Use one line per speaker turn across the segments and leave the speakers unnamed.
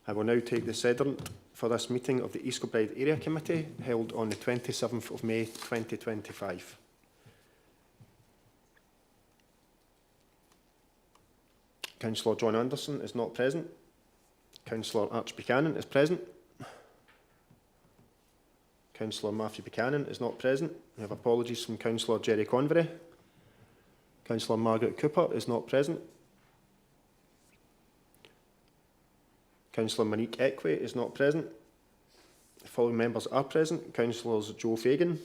I will now take the sediment for this meeting of the East Kilbride Area Committee held on the 27th of May 2025. Councillor John Anderson is not present. Councillor Archie Buchanan is present. Councillor Matthew Buchanan is not present. We have apologies from Councillor Jerry Convery. Councillor Margaret Cooper is not present. Councillor Monique Equay is not present. The following members are present: Councillors Joe Fagan,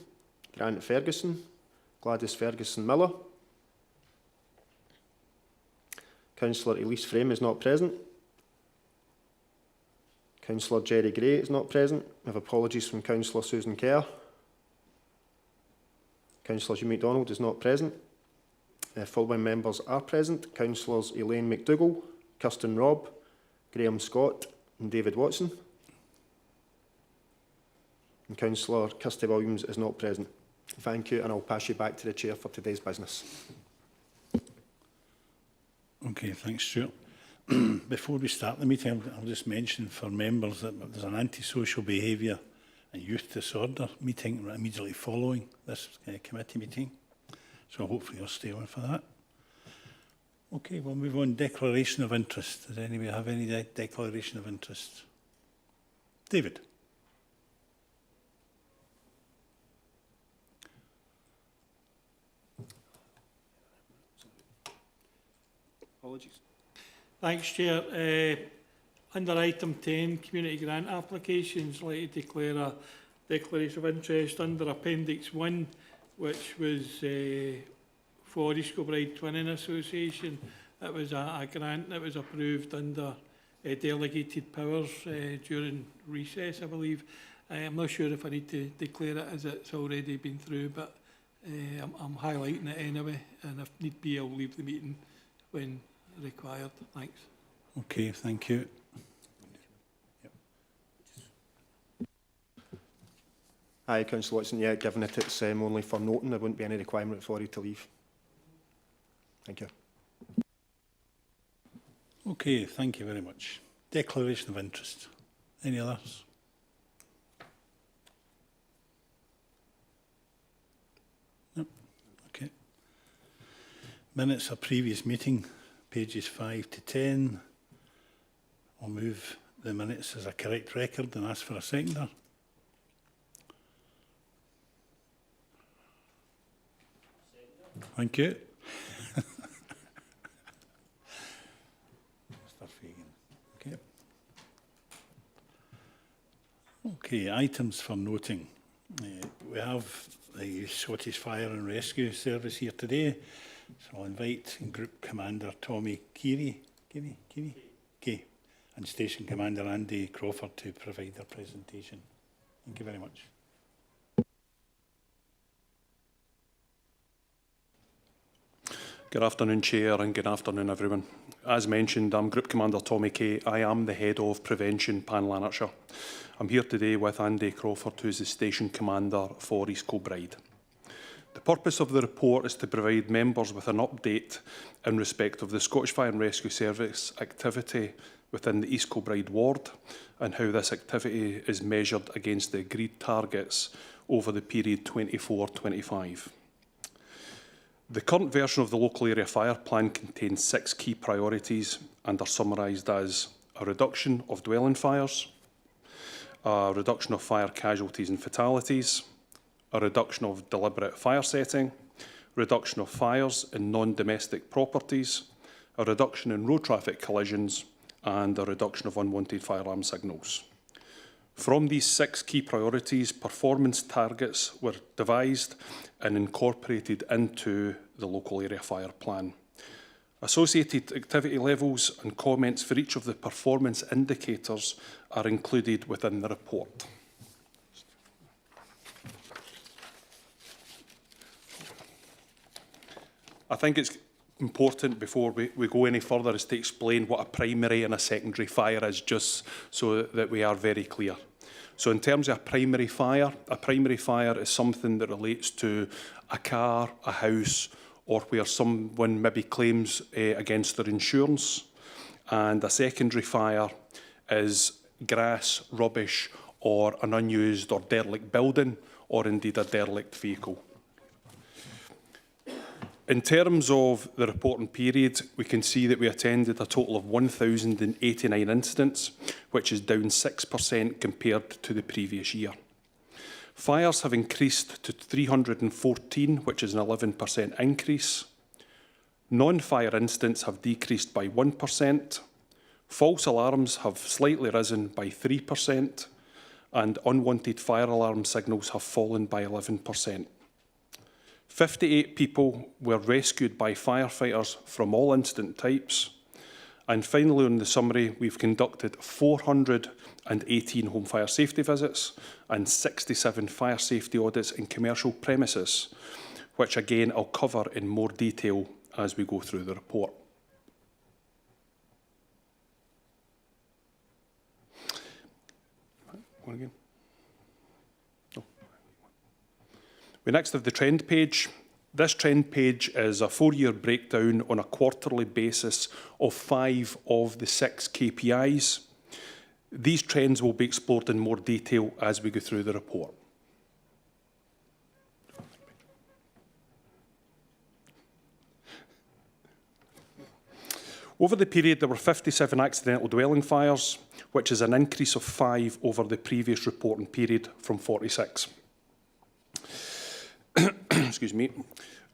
Grant Ferguson, Gladys Ferguson-Miller. Councillor Elise Frame is not present. Councillor Jerry Gray is not present. We have apologies from Councillor Susan Kerr. Councillor Hugh MacDonald is not present. Following members are present: Councillors Elaine McDougall, Kirsten Robb, Graham Scott and David Watson. And Councillor Kirsty Williams is not present. Thank you, and I'll pass you back to the Chair for today's business.
Okay, thanks, Stuart. Before we start the meeting, I'll just mention for members that there's an antisocial behaviour and youth disorder meeting immediately following this committee meeting. So hopefully you'll stay on for that. Okay, we'll move on. Declaration of interest. Does anybody have any declaration of interest? David.
Apologies.
Thanks, Chair. Under item 10, community grant applications, I'd like to declare a declaration of interest under Appendix 1, which was for East Kilbride Twinning Association. It was a grant that was approved under delegated powers during recess, I believe. I'm not sure if I need to declare it as it's already been through, but I'm highlighting it anyway, and if need be, I'll leave the meeting when required. Thanks.
Okay, thank you.
Aye, Councillor Watson. Yeah, given that it's only for noting, there wouldn't be any requirement for you to leave. Thank you.
Okay, thank you very much. Declaration of interest. Any others? No. Okay. Minutes of previous meeting. Pages 5 to 10. I'll move the minutes as a correct record and ask for a seconder. Thank you. Mr. Fagan. Okay. Okay, items for noting. We have the Scottish Fire and Rescue Service here today. So I'll invite Group Commander Tommy Keary and Station Commander Andy Crawford to provide their presentation. Thank you very much.
Good afternoon, Chair, and good afternoon, everyone. As mentioned, I'm Group Commander Tommy Kay. I am the Head of Prevention, Pan Lanarkshire. I'm here today with Andy Crawford, who's the Station Commander for East Kilbride. The purpose of the report is to provide members with an update in respect of the Scottish Fire and Rescue Service activity within the East Kilbride ward and how this activity is measured against the agreed targets over the period 24-25. The current version of the Local Area Fire Plan contains 6 key priorities and are summarised as a reduction of dwelling fires, a reduction of fire casualties and fatalities, a reduction of deliberate fire setting, reduction of fires in non-domestic properties, a reduction in road traffic collisions, and a reduction of unwanted fire alarm signals. From these 6 key priorities, performance targets were devised and incorporated into the Local Area Fire Plan. Associated activity levels and comments for each of the performance indicators are included within the report. I think it's important before we go any further is to explain what a primary and a secondary fire is, just so that we are very clear. So in terms of a primary fire is something that relates to a car, a house, or where someone maybe claims against their insurance. And a secondary fire is grass, rubbish, or an unused or derelict building, or indeed a derelict vehicle. In terms of the reporting period, we can see that we attended a total of 1,089 incidents, which is down 6% compared to the previous year. Fires have increased to 314, which is an 11% increase. Non-fire incidents have decreased by 1%. False alarms have slightly risen by 3%, and unwanted fire alarm signals have fallen by 11%. 58 people were rescued by firefighters from all incident types. And finally, on the summary, we've conducted 418 home fire safety visits and 67 fire safety audits in commercial premises, which again I'll cover in more detail as we go through the report. One again. We next have the trend page. This trend page is a 4-year breakdown on a quarterly basis of 5 of the 6 KPIs. These trends will be explored in more detail as we go through the report. Over the period, there were 57 accidental dwelling fires, which is an increase of 5 over the previous reporting period from 46. Excuse me.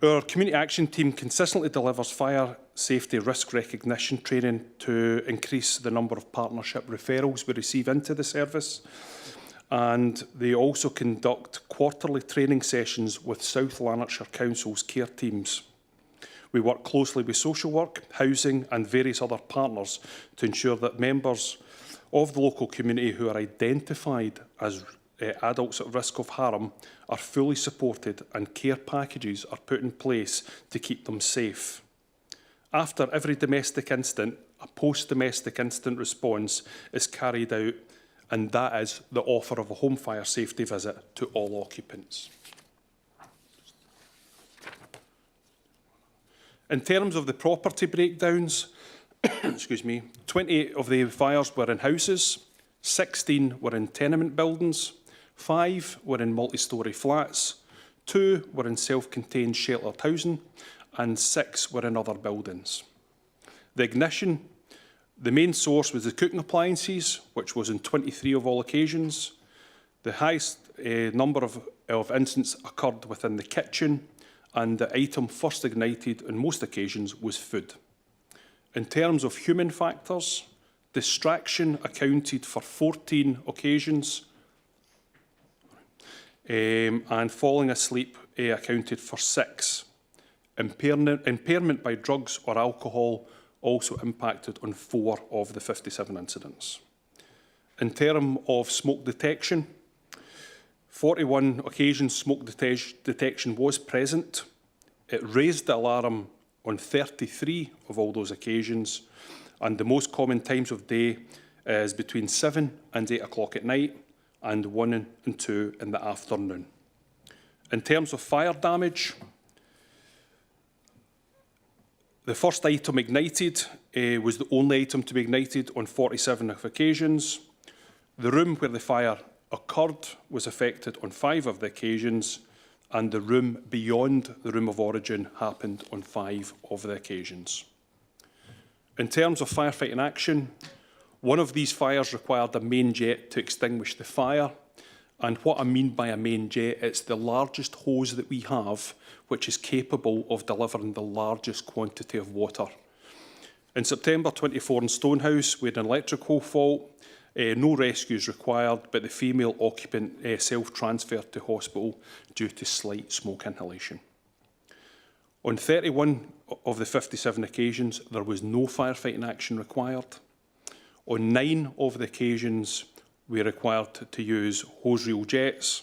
Our community action team consistently delivers fire safety risk recognition training to increase the number of partnership referrals we receive into the service. And they also conduct quarterly training sessions with South Lanarkshire Council's care teams. We work closely with social work, housing and various other partners to ensure that members of the local community who are identified as adults at risk of harm are fully supported and care packages are put in place to keep them safe. After every domestic incident, a post-domestic incident response is carried out, and that is the offer of a home fire safety visit to all occupants. In terms of the property breakdowns, excuse me, 28 of the fires were in houses, 16 were in tenement buildings, 5 were in multi-storey flats, 2 were in self-contained sheltered housing, and 6 were in other buildings. The ignition, the main source was the cooking appliances, which was in 23 of all occasions. The highest number of incidents occurred within the kitchen, and the item first ignited on most occasions was food. In terms of human factors, distraction accounted for 14 occasions, and falling asleep accounted for 6. Impairment by drugs or alcohol also impacted on 4 of the 57 incidents. In terms of smoke detection, 41 occasions smoke detection was present. It raised the alarm on 33 of all those occasions, and the most common times of day is between 7 and 8 o'clock at night and 1 and 2 in the afternoon. In terms of fire damage, the first item ignited was the only item to be ignited on 47 occasions. The room where the fire occurred was affected on 5 of the occasions, and the room beyond the room of origin happened on 5 of the occasions. In terms of firefighting action, one of these fires required a main jet to extinguish the fire. And what I mean by a main jet, it's the largest hose that we have, which is capable of delivering the largest quantity of water. In September 24 in Stonehouse, we had an electrical fault. No rescues required, but the female occupant self-transferred to hospital due to slight smoke inhalation. On 31 of the 57 occasions, there was no firefighting action required. On 9 of the occasions, we required to use hose reel jets.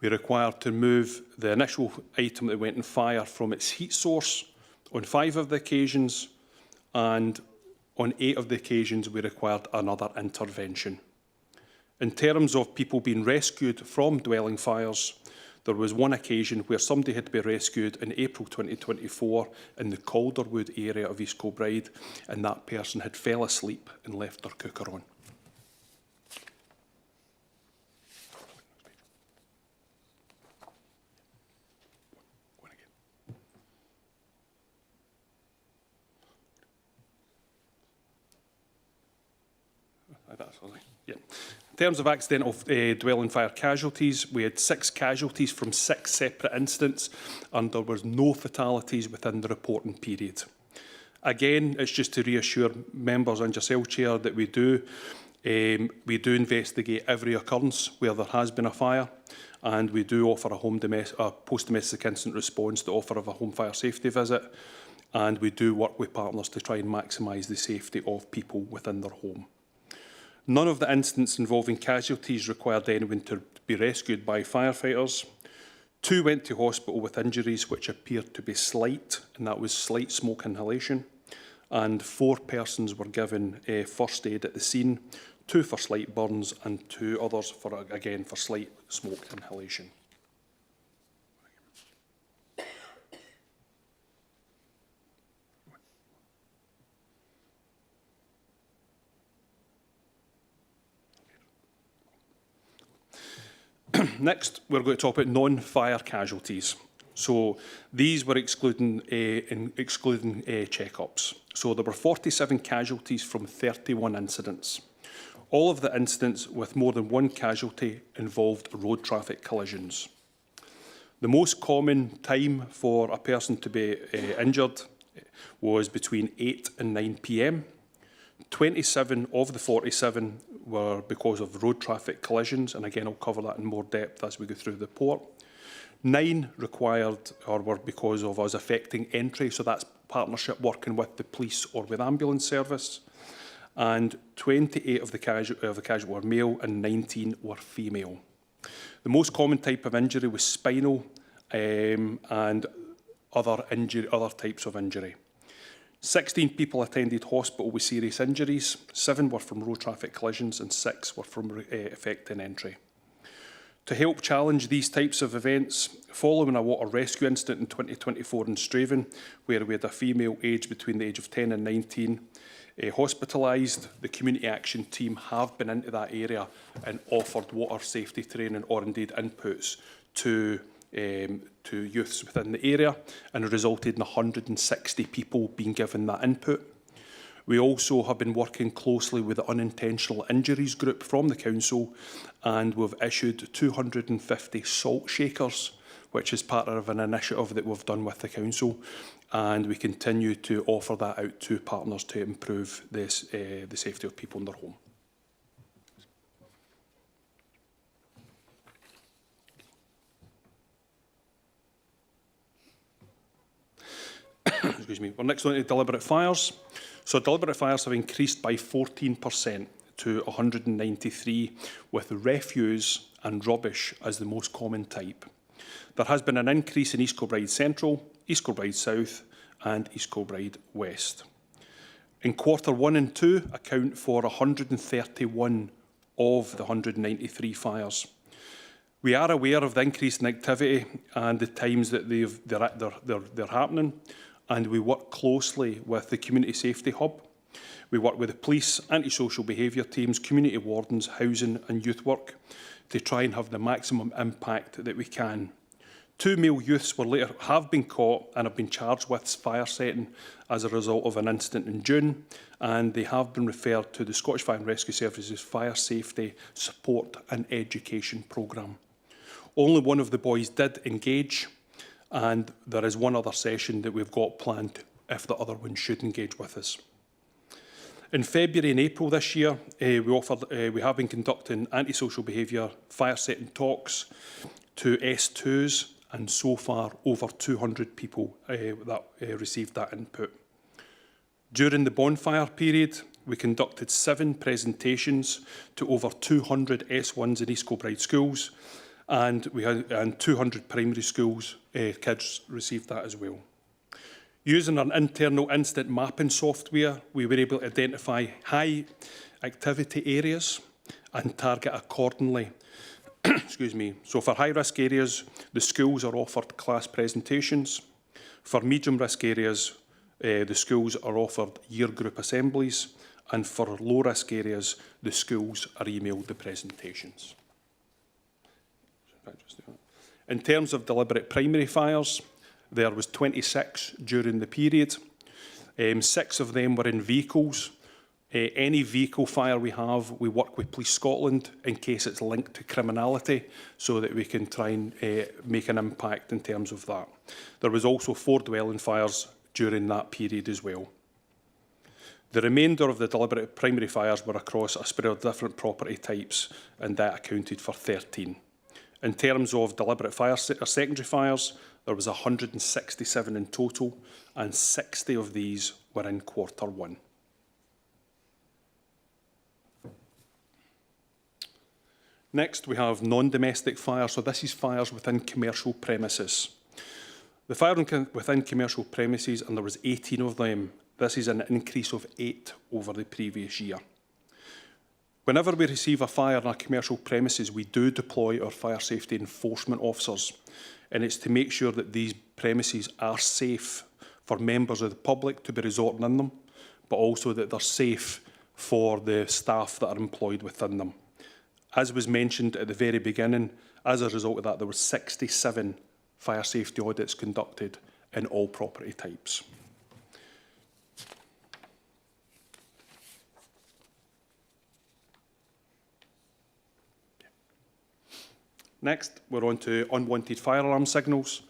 We required to move the initial item that went in fire from its heat source on 5 of the occasions, and on 8 of the occasions, we required another intervention. In terms of people being rescued from dwelling fires, There was one occasion where somebody had to be rescued in April 2024 in the Calderwood area of East Kilbride, and that person had fell asleep and left their cooker on. Yeah. In terms of accidental dwelling fire casualties, we had 6 casualties from 6 separate incidents, and there was no fatalities within the reporting period. Again, it's just to reassure members and yourself, Chair, that we do investigate every occurrence where there has been a fire, and we do offer a post-domestic incident response to offer of a home fire safety visit, and we do work with partners to try and maximise the safety of people within their home. None of the incidents involving casualties required anyone to be rescued by firefighters. 2 went to hospital with injuries which appeared to be slight, and that was slight smoke inhalation. And 4 persons were given first aid at the scene, 2 for slight burns and 2 others for slight smoke inhalation. Next, we're going to talk about non-fire casualties. So these were excluding check-ups. So there were 47 casualties from 31 incidents. All of the incidents with more than 1 casualty involved road traffic collisions. The most common time for a person to be injured was between 8 and 9 p.m. 27 of the 47 were because of road traffic collisions, and again I'll cover that in more depth as we go through the report. 9 required or were because of us affecting entry, so that's partnership working with the police or with ambulance service. And 28 of the casualties were male and 19 were female. The most common type of injury was spinal and other types of injury. 16 people attended hospital with serious injuries, 7 were from road traffic collisions and 6 were from affecting entry. To help challenge these types of events, following a water rescue incident in 2024 in Straven, where we had a female aged between the age of 10 and 19 hospitalised, the community action team have been into that area and offered water safety training or indeed inputs to youths within the area, and it resulted in 160 people being given that input. We also have been working closely with the unintentional injuries group from the council, and we've issued 250 salt shakers, which is part of an initiative that we've done with the council, and we continue to offer that out to partners to improve this, the safety of people in their home. Excuse me. We're next on to deliberate fires. So deliberate fires have increased by 14% to 193, with refuse and rubbish as the most common type. There has been an increase in East Kilbride Central, East Kilbride South and East Kilbride West. In quarter 1 and 2 account for 131 of the 193 fires. We are aware of the increase in activity and the times that they're happening, and we work closely with the Community Safety Hub. We work with the police, antisocial behaviour teams, community wardens, housing and youth work to try and have the maximum impact that we can. 2 male youths have been caught and have been charged with fire setting as a result of an incident in June, and they have been referred to the Scottish Fire and Rescue Services Fire Safety Support and Education Programme. Only one of the boys did engage, and there is one other session that we've got planned if the other one should engage with us. In February and April this year, we have been conducting antisocial behaviour fire setting talks to S2s, and so far over 200 people received that input. During the bonfire period, we conducted 7 presentations to over 200 S1s in East Kilbride schools, and 200 primary schools kids received that as well. Using our internal incident mapping software, we were able to identify high activity areas and target accordingly Excuse me. So for high-risk areas, the schools are offered class presentations. For medium-risk areas, the schools are offered year group assemblies. And for low-risk areas, the schools are emailed the presentations. In terms of deliberate primary fires, there was 26 during the period. 6 of them were in vehicles. Any vehicle fire we have, we work with Police Scotland in case it's linked to criminality, so that we can try and make an impact in terms of that. There was also 4 dwelling fires during that period as well. The remainder of the deliberate primary fires were across a spread of different property types, and that accounted for 13. In terms of deliberate secondary fires, there was 167 in total, and 60 of these were in Q1. Next, we have non-domestic fires. So this is fires within commercial premises. The fire within commercial premises, and there was 18 of them. This is an increase of 8 over the previous year. Whenever we receive a fire in our commercial premises, we do deploy our fire safety enforcement officers, and it's to make sure that these premises are safe for members of the public to be resorting in them, but also that they're safe for the staff that are employed within them. As was mentioned at the very beginning, as a result of that, there were 67 fire safety audits conducted in all property types. Next, we're on to unwanted fire alarm signals.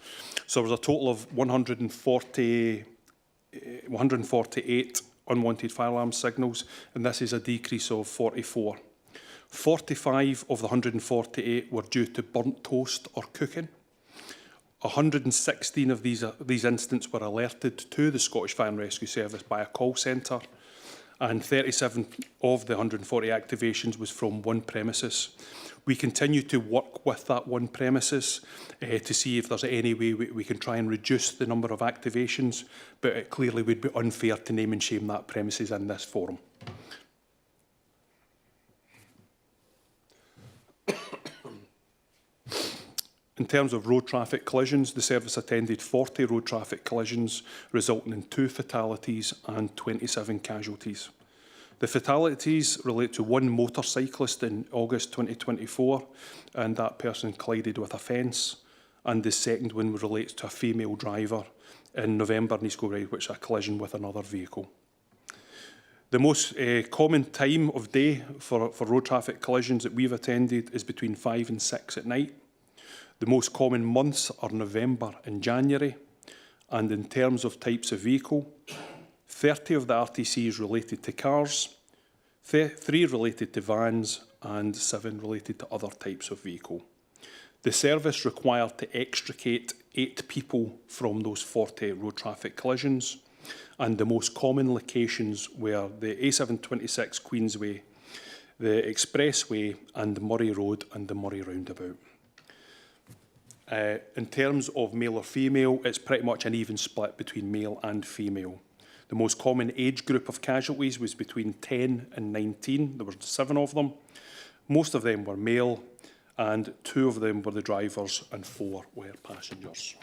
So there was a total of 148 unwanted fire alarm signals, and this is a decrease of 44. 45 of the 148 were due to burnt toast or cooking. 116 of these incidents were alerted to the Scottish Fire and Rescue Service by a call centre, and 37 of the 140 activations was from one premises. We continue to work with that one premises to see if there's any way we can try and reduce the number of activations, but it clearly would be unfair to name and shame that premises in this forum. In terms of road traffic collisions, the service attended 40 road traffic collisions, resulting in 2 fatalities and 27 casualties. The fatalities relate to one motorcyclist in August 2024, and that person collided with a fence, and the second one relates to a female driver in November in East Kilbride, which is a collision with another vehicle. The most common time of day for road traffic collisions that we've attended is between 5 and 6 at night. The most common months are November and January, and in terms of types of vehicle, 30 of the RTCs related to cars, 3 related to vans, and 7 related to other types of vehicle. The service required to extricate 8 people from those 40 road traffic collisions, and the most common locations were the A726 Queensway, the Expressway, and the Murray Road and the Murray Roundabout. In terms of male or female, it's pretty much an even split between male and female. The most common age group of casualties was between 10 and 19. There were 7 of them. Most of them were male, and 2 of them were the drivers and 4 were passengers.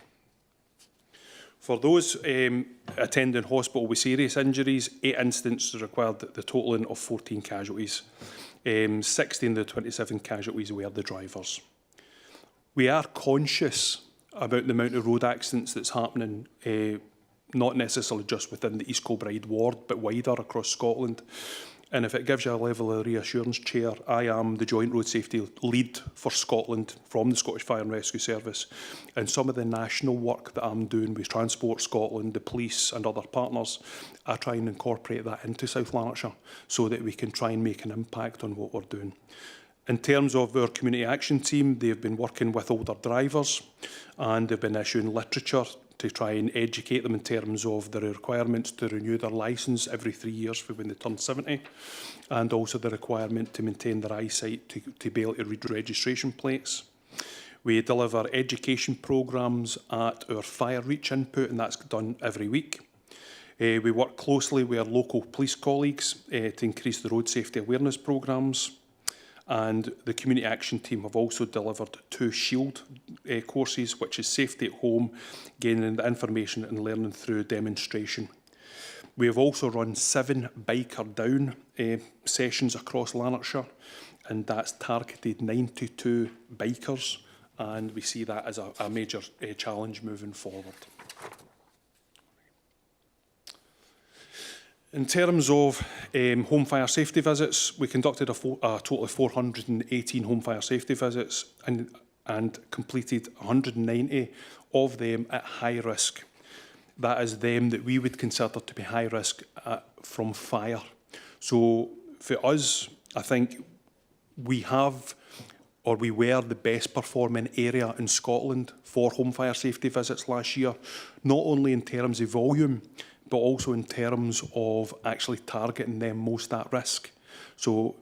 For those attending hospital with serious injuries, 8 incidents required the totalling of 14 casualties. 16 of the 27 casualties were the drivers. We are conscious about the amount of road accidents that's happening, not necessarily just within the East Kilbride ward, but wider across Scotland. And if it gives you a level of reassurance, Chair, I am the Joint Road Safety Lead for Scotland from the Scottish Fire and Rescue Service. And some of the national work that I'm doing with Transport Scotland, the police and other partners, I try and incorporate that into South Lanarkshire so that we can try and make an impact on what we're doing. In terms of our community action team, they've been working with older drivers, and they've been issuing literature to try and educate them in terms of the requirements to renew their licence every 3 years for when they turn 70, and also the requirement to maintain their eyesight to be able to read registration plates. We deliver education programmes at our Fire Reach input, and that's done every week. We work closely with our local police colleagues to increase the road safety awareness programmes. And the Community Action Team have also delivered 2 SHIELD courses, which is safety at home, gaining the information and learning through demonstration. We have also run 7 Biker Down sessions across Lanarkshire, and that's targeted 92 bikers, and we see that as a major challenge moving forward. In terms of home fire safety visits, we conducted a total of 418 home fire safety visits and completed 190 of them at high risk. That is them that we would consider to be high risk from fire. So for us, I think we were the best performing area in Scotland for home fire safety visits last year, not only in terms of volume, but also in terms of actually targeting them most at risk. So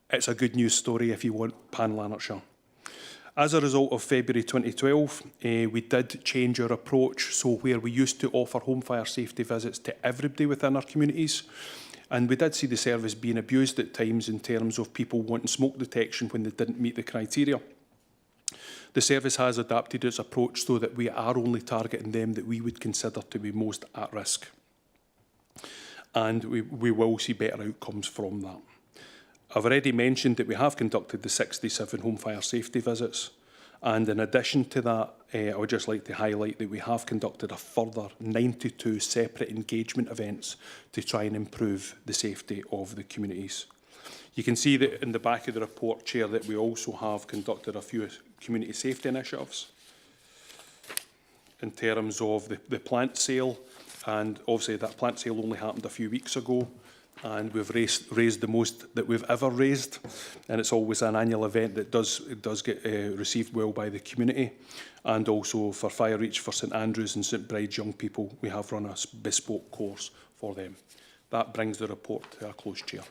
it's a good news story if you want Pan Lanarkshire. As a result of February 2012, we did change our approach. So where we used to offer home fire safety visits to everybody within our communities, and we did see the service being abused at times in terms of people wanting smoke detection when they didn't meet the criteria. The service has adapted its approach so that we are only targeting them that we would consider to be most at risk. And we will see better outcomes from that. I've already mentioned that we have conducted the 67 home fire safety visits. And in addition to that, I would just like to highlight that we have conducted a further 92 separate engagement events to try and improve the safety of the communities. You can see that in the back of the report, Chair, that we also have conducted a few community safety initiatives in terms of the plant sale. And obviously that plant sale only happened a few weeks ago, and we've raised the most that we've ever raised. And it's always an annual event that does get received well by the community. And also for Fire Reach, for St Andrews and St Bride's young people, we have run a bespoke course for them. That brings the report to a close, Chair.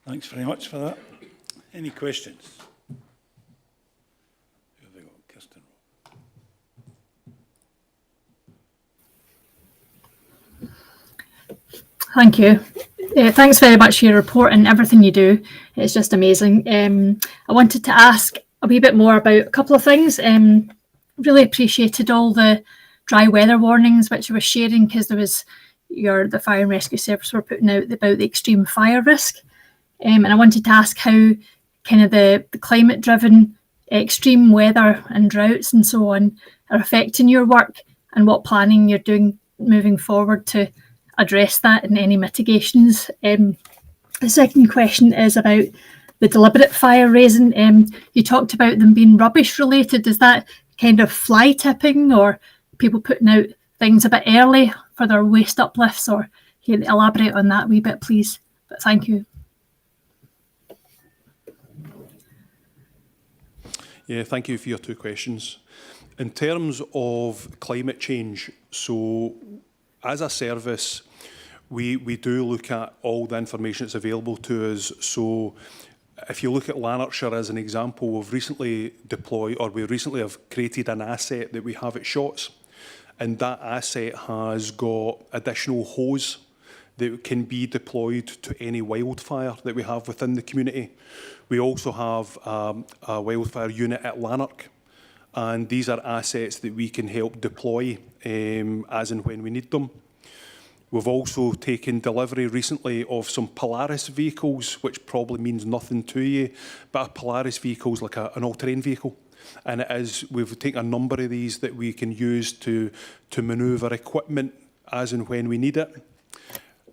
Thanks very much for that. Any questions? Who have they got? Kirsten.
Thank you. Thanks very much for your report and everything you do. It's just amazing. I wanted to ask a wee bit more about a couple of things. Really appreciated all the dry weather warnings which you were sharing, because there was the Fire and Rescue Service were putting out about the extreme fire risk. And I wanted to ask how kind of the climate-driven extreme weather and droughts and so on are affecting your work, and what planning you're doing moving forward to address that and any mitigations. The second question is about the deliberate fire raising. You talked about them being rubbish related. Is that kind of fly tipping or people putting out things a bit early for their waste uplifts? Or can you elaborate on that a wee bit, please? But thank you.
Yeah, thank you for your 2 questions. In terms of climate change, so as a service, we do look at all the information that's available to us. So if you look at Lanarkshire as an example, we've recently deployed, or we recently have created an asset that we have at Shotts, and that asset has got additional hose that can be deployed to any wildfire that we have within the community. We also have a wildfire unit at Lanark, and these are assets that we can help deploy as and when we need them. We've also taken delivery recently of some Polaris vehicles, which probably means nothing to you, but a Polaris vehicle is like an all-terrain vehicle. And we've taken a number of these that we can use to manoeuvre equipment as and when we need it.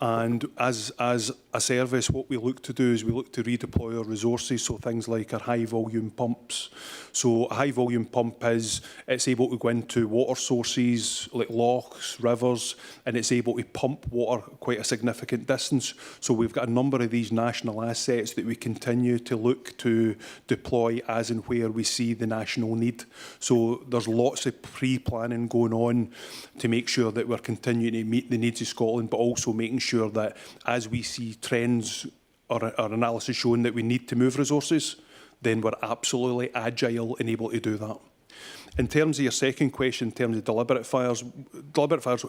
And as a service, what we look to do is we look to redeploy our resources, so things like our high volume pumps. So a high volume pump it's able to go into water sources like lochs, rivers, and it's able to pump water quite a significant distance. So we've got a number of these national assets that we continue to look to deploy as and where we see the national need. So there's lots of pre-planning going on to make sure that we're continuing to meet the needs of Scotland, but also making sure that as we see trends or analysis showing that we need to move resources, then we're absolutely agile and able to do that. In terms of your second question, in terms of deliberate fires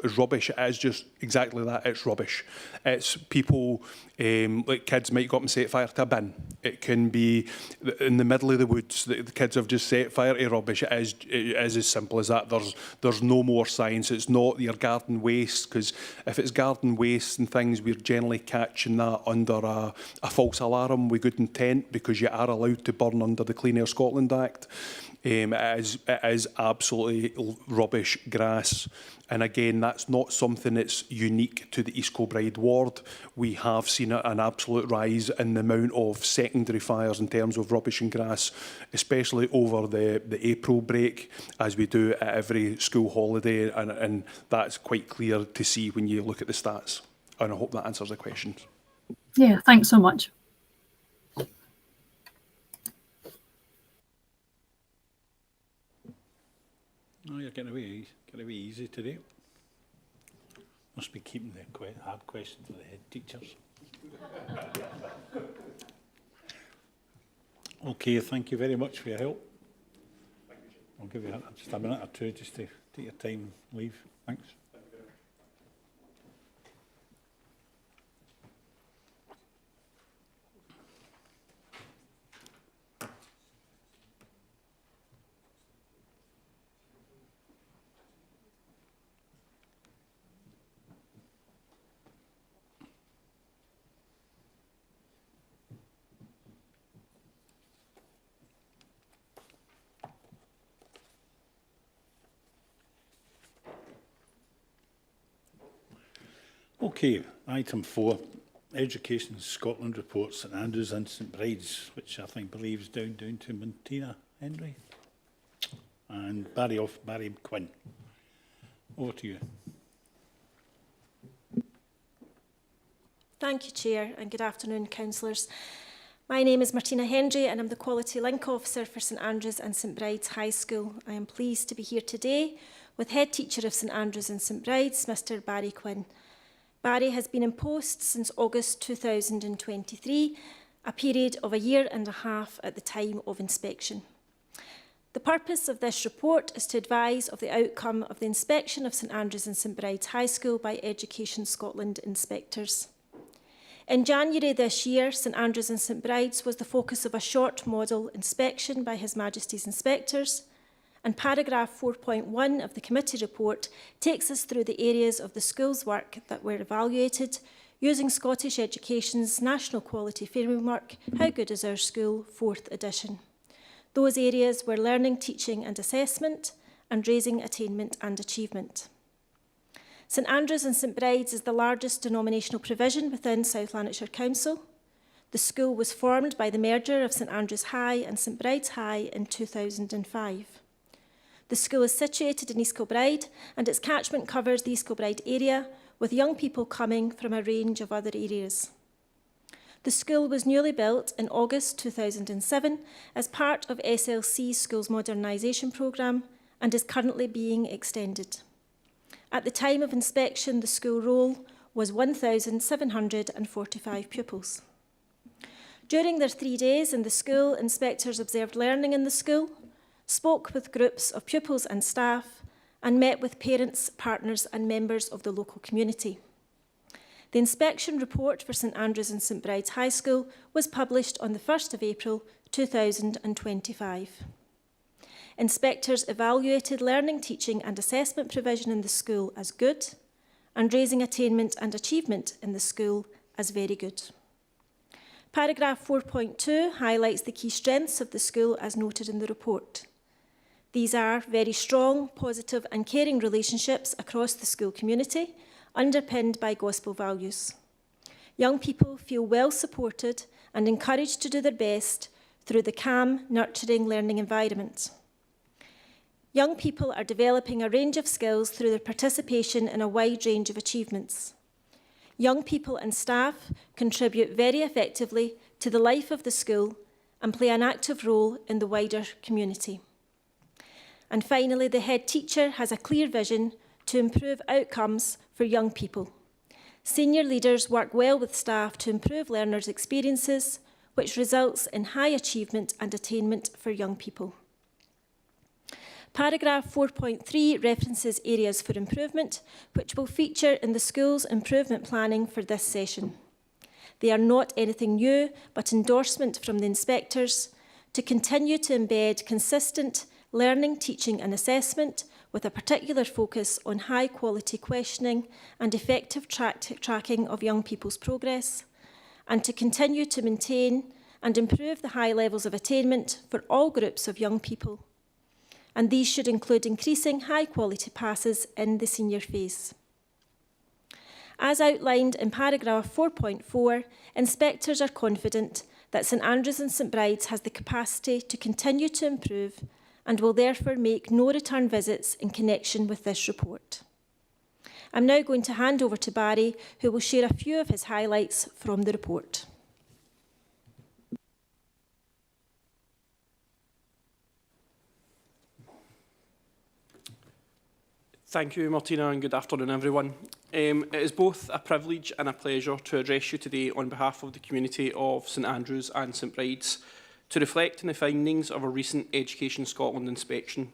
is rubbish. It is just exactly that, it's rubbish. It's people, like kids might go up and set fire to a bin. It can be in the middle of the woods, the kids have just set fire to rubbish. It is as simple as that. There's no more science. It's not your garden waste, because if it's garden waste and things, we're generally catching that under a false alarm with good intent, because you are allowed to burn under the Clean Air Scotland Act. It is absolutely rubbish grass. And again, that's not something that's unique to the East Kilbride ward. We have seen an absolute rise in the amount of secondary fires in terms of rubbish and grass, especially over the April break, as we do at every school holiday. And that's quite clear to see when you look at the stats. And I hope that answers the question.
Yeah, thanks so much.
No, you're getting away easy today. Must be keeping the hard questions for the head teachers. Okay, thank you very much for your help. I'll give you just a minute or two just to take your time and leave. Thanks. Okay, item 4, Education Scotland reports St Andrews and St Bride's, which I think believes down to Martina Henry and Barry Quinn. Over to you.
Thank you, Chair, and good afternoon, councillors. My name is Martina Henry and I'm the Quality Link Officer for St Andrews and St Bride's High School. I am pleased to be here today with Head Teacher of St Andrews and St Bride's, Mr Barry Quinn. Barry has been in post since August 2023, a period of 1.5 years at the time of inspection. The purpose of this report is to advise of the outcome of the inspection of St Andrews and St Bride's High School by Education Scotland inspectors. In January this year, St Andrews and St Bride's was the focus of a short model inspection by His Majesty's inspectors, and paragraph 4.1 of the committee report takes us through the areas of the school's work that were evaluated using Scottish Education's National Quality Framework, How Good is Our School, 4th edition. Those areas were learning, teaching and assessment, and raising attainment and achievement. St Andrews and St Bride's is the largest denominational provision within South Lanarkshire Council. The school was formed by the merger of St Andrews High and St Bride's High in 2005. The school is situated in East Kilbride and its catchment covers the East Kilbride area, with young people coming from a range of other areas. The school was newly built in August 2007 as part of SLC's Schools Modernisation Programme and is currently being extended. At the time of inspection, the school roll was 1,745 pupils. During their 3 days in the school, inspectors observed learning in the school, spoke with groups of pupils and staff, and met with parents, partners and members of the local community. The inspection report for St Andrews and St Bride's High School was published on the 1st of April 2025. Inspectors evaluated learning, teaching and assessment provision in the school as good, and raising attainment and achievement in the school as very good. Paragraph 4.2 highlights the key strengths of the school as noted in the report. These are very strong, positive and caring relationships across the school community, underpinned by gospel values. Young people feel well supported and encouraged to do their best through the calm, nurturing learning environment. Young people are developing a range of skills through their participation in a wide range of achievements. Young people and staff contribute very effectively to the life of the school and play an active role in the wider community. And finally, the head teacher has a clear vision to improve outcomes for young people. Senior leaders work well with staff to improve learners' experiences, which results in high achievement and attainment for young people. Paragraph 4.3 references areas for improvement, which will feature in the school's improvement planning for this session. They are not anything new, but endorsement from the inspectors to continue to embed consistent learning, teaching and assessment with a particular focus on high quality questioning and effective tracking of young people's progress, and to continue to maintain and improve the high levels of attainment for all groups of young people. And these should include increasing high quality passes in the senior phase. As outlined in paragraph 4.4, inspectors are confident that St Andrews and St Bride's has the capacity to continue to improve and will therefore make no return visits in connection with this report. I'm now going to hand over to Barry, who will share a few of his highlights from the report.
Thank you, Martina, and good afternoon, everyone. It is both a privilege and a pleasure to address you today on behalf of the community of St Andrews and St Bride's to reflect on the findings of a recent Education Scotland inspection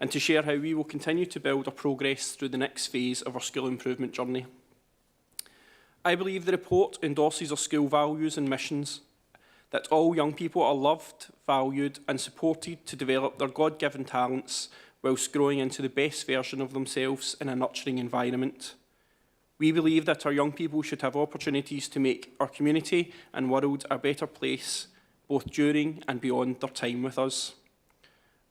and to share how we will continue to build our progress through the next phase of our school improvement journey. I believe the report endorses our school values and missions, that all young people are loved, valued and supported to develop their God-given talents whilst growing into the best version of themselves in a nurturing environment. We believe that our young people should have opportunities to make our community and world a better place, both during and beyond their time with us.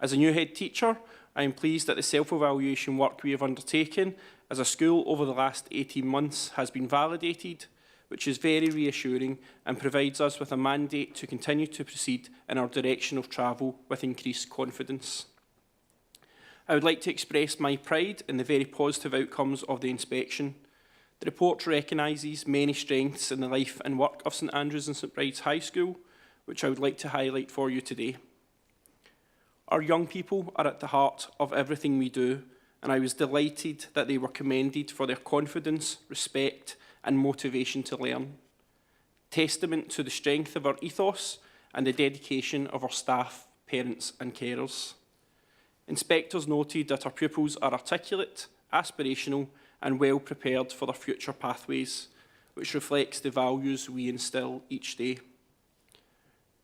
As a new head teacher, I am pleased that the self-evaluation work we have undertaken as a school over the last 18 months has been validated, which is very reassuring and provides us with a mandate to continue to proceed in our direction of travel with increased confidence. I would like to express my pride in the very positive outcomes of the inspection. The report recognises many strengths in the life and work of St Andrews and St Bride's High School, which I would like to highlight for you today. Our young people are at the heart of everything we do, and I was delighted that they were commended for their confidence, respect and motivation to learn. Testament to the strength of our ethos and the dedication of our staff, parents and carers. Inspectors noted that our pupils are articulate, aspirational and well prepared for their future pathways, which reflects the values we instil each day.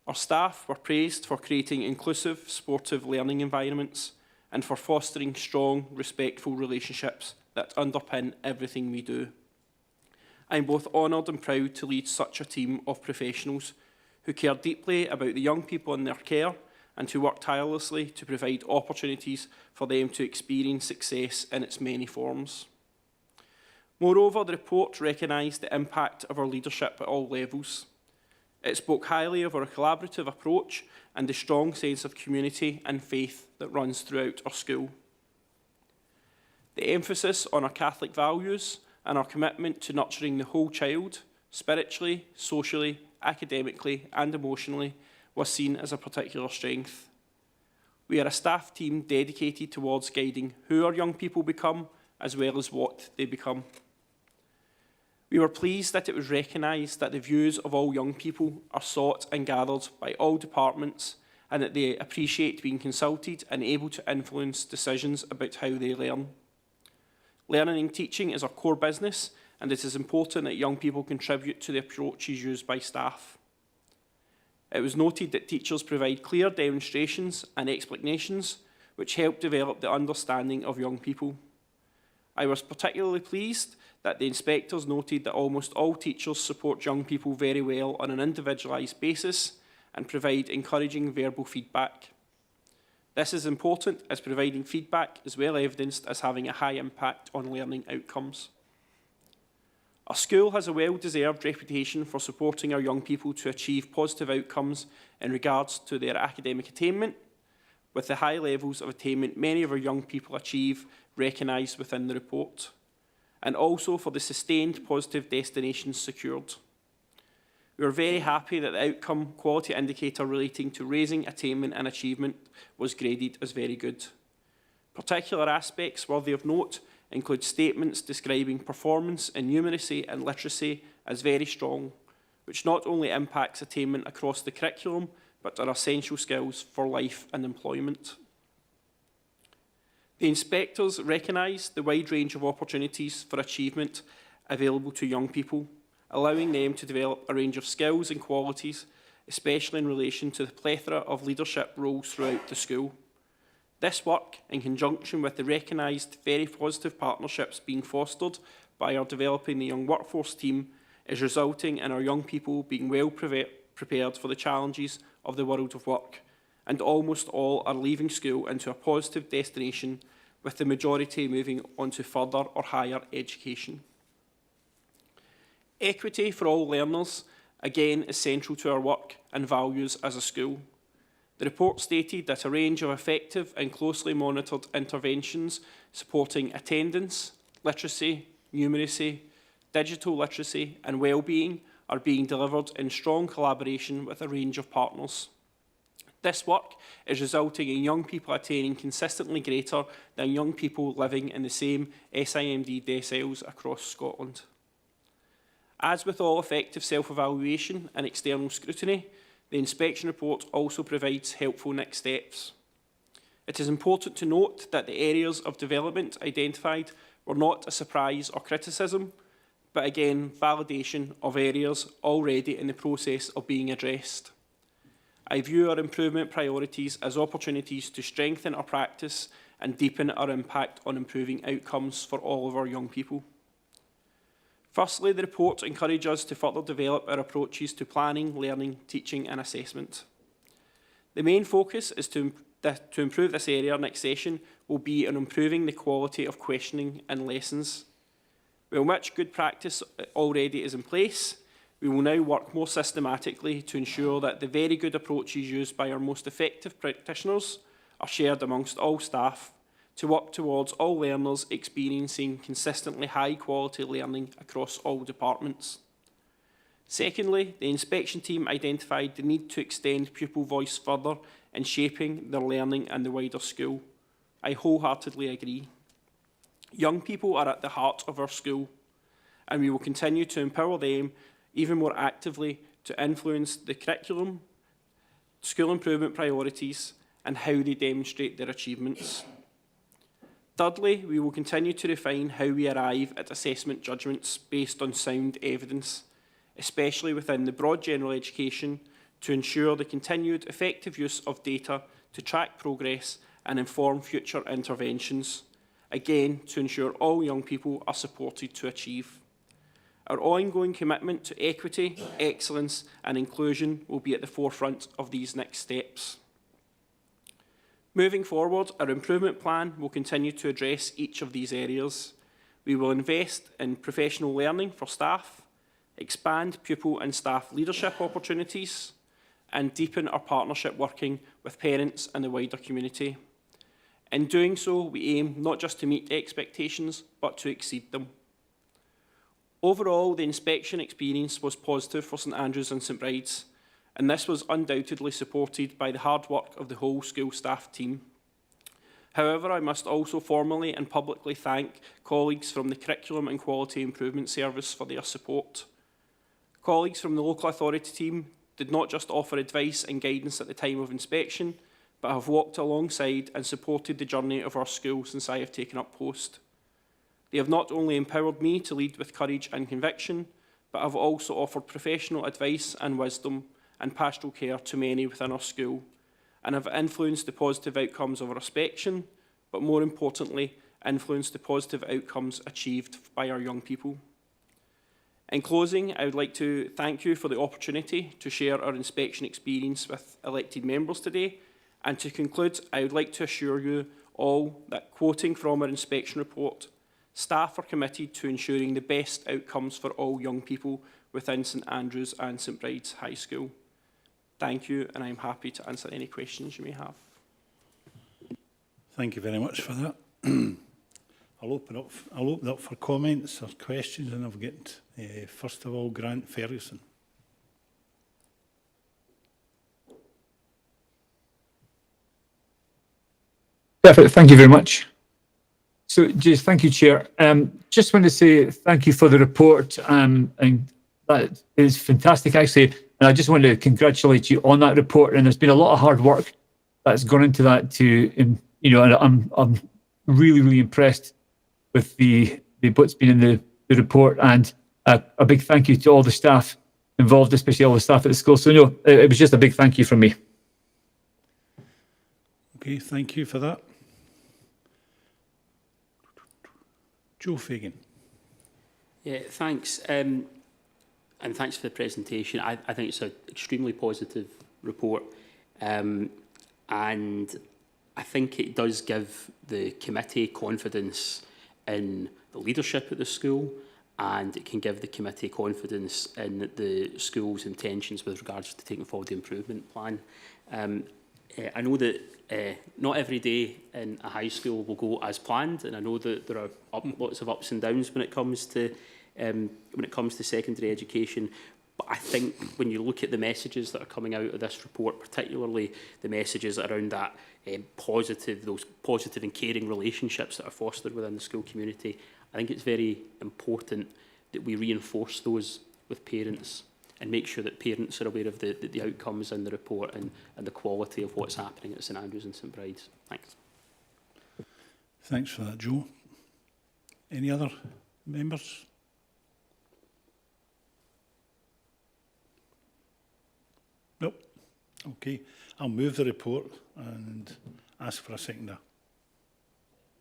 Our staff were praised for creating inclusive, sportive learning environments and for fostering strong, respectful relationships that underpin everything we do. I am both honoured and proud to lead such a team of professionals who care deeply about the young people in their care and who work tirelessly to provide opportunities for them to experience success in its many forms. Moreover, the report recognised the impact of our leadership at all levels. It spoke highly of our collaborative approach and the strong sense of community and faith that runs throughout our school. The emphasis on our Catholic values and our commitment to nurturing the whole child, spiritually, socially, academically and emotionally, was seen as a particular strength. We are a staff team dedicated towards guiding who our young people become, as well as what they become. We were pleased that it was recognised that the views of all young people are sought and gathered by all departments and that they appreciate being consulted and able to influence decisions about how they learn. Learning and teaching is our core business, and it is important that young people contribute to the approaches used by staff. It was noted that teachers provide clear demonstrations and explanations which help develop the understanding of young people. I was particularly pleased that the inspectors noted that almost all teachers support young people very well on an individualised basis and provide encouraging verbal feedback. This is important as providing feedback is well evidenced as having a high impact on learning outcomes. Our school has a well-deserved reputation for supporting our young people to achieve positive outcomes in regards to their academic attainment, with the high levels of attainment many of our young people achieve recognised within the report, and also for the sustained positive destinations secured. We are very happy that the outcome quality indicator relating to raising attainment and achievement was graded as very good. Particular aspects worthy of note include statements describing performance in numeracy and literacy as very strong, which not only impacts attainment across the curriculum, but are essential skills for life and employment. The inspectors recognised the wide range of opportunities for achievement available to young people, allowing them to develop a range of skills and qualities, especially in relation to the plethora of leadership roles throughout the school. This work, in conjunction with the recognised very positive partnerships being fostered by our Developing the Young Workforce team, is resulting in our young people being well prepared for the challenges of the world of work, and almost all are leaving school into a positive destination, with the majority moving on to further or higher education. Equity for all learners, again, is central to our work and values as a school. The report stated that a range of effective and closely monitored interventions supporting attendance, literacy, numeracy, digital literacy and wellbeing are being delivered in strong collaboration with a range of partners. This work is resulting in young people attaining consistently greater than young people living in the same SIMD deciles across Scotland. As with all effective self-evaluation and external scrutiny, the inspection report also provides helpful next steps. It is important to note that the areas of development identified were not a surprise or criticism, but again, validation of areas already in the process of being addressed. I view our improvement priorities as opportunities to strengthen our practice and deepen our impact on improving outcomes for all of our young people. Firstly, the report encourages us to further develop our approaches to planning, learning, teaching and assessment. The main focus is to improve this area next session will be on improving the quality of questioning and lessons. While much good practice already is in place, we will now work more systematically to ensure that the very good approaches used by our most effective practitioners are shared amongst all staff to work towards all learners experiencing consistently high quality learning across all departments. Secondly, the inspection team identified the need to extend pupil voice further in shaping their learning and the wider school. I wholeheartedly agree. Young people are at the heart of our school, and we will continue to empower them even more actively to influence the curriculum, school improvement priorities, and how they demonstrate their achievements. Thirdly, we will continue to refine how we arrive at assessment judgments based on sound evidence, especially within the broad general education, to ensure the continued effective use of data to track progress and inform future interventions, again to ensure all young people are supported to achieve. Our ongoing commitment to equity, excellence and inclusion will be at the forefront of these next steps. Moving forward, our improvement plan will continue to address each of these areas. We will invest in professional learning for staff, expand pupil and staff leadership opportunities, and deepen our partnership working with parents and the wider community. In doing so, we aim not just to meet expectations, but to exceed them. Overall, the inspection experience was positive for St Andrews and St Bride's, and this was undoubtedly supported by the hard work of the whole school staff team. However, I must also formally and publicly thank colleagues from the Curriculum and Quality Improvement Service for their support. Colleagues from the local authority team did not just offer advice and guidance at the time of inspection, but have walked alongside and supported the journey of our school since I have taken up post. They have not only empowered me to lead with courage and conviction, but have also offered professional advice and wisdom and pastoral care to many within our school, and have influenced the positive outcomes of our inspection, but more importantly, influenced the positive outcomes achieved by our young people. In closing, I would like to thank you for the opportunity to share our inspection experience with elected members today, and to conclude, I would like to assure you all that, quoting from our inspection report, staff are committed to ensuring the best outcomes for all young people within St Andrews and St Bride's High School. Thank you, and I'm happy to answer any questions you may have.
Thank you very much for that. I'll open up for comments or questions, and I'll get, first of all, Grant Ferguson.
Perfect. Thank you very much. So, just thank you, Chair. Just want to say thank you for the report, and that is fantastic, actually. And I just want to congratulate you on that report. And there's been a lot of hard work that's gone into that. To, you know, and I'm really impressed with what's been in the report, and a big thank you to all the staff involved, especially all the staff at the school. So no, it was just a big thank you from me.
Okay, thank you for that. Joe Fagan.
Yeah, thanks. And thanks for the presentation. I think it's an extremely positive report. And I think it does give the committee confidence in the leadership at the school, and it can give the committee confidence in the school's intentions with regards to taking forward the improvement plan. I know that not every day in a high school will go as planned, and I know that there are lots of ups and downs when it comes to secondary education. But I think when you look at the messages that are coming out of this report, particularly the messages around that those positive and caring relationships that are fostered within the school community, I think it's very important that we reinforce those with parents and make sure that parents are aware of the outcomes in the report and the quality of what's happening at St Andrews and St Bride's. Thanks.
Thanks for that, Joe. Any other members? Nope. Okay. I'll move the report and ask for a seconder.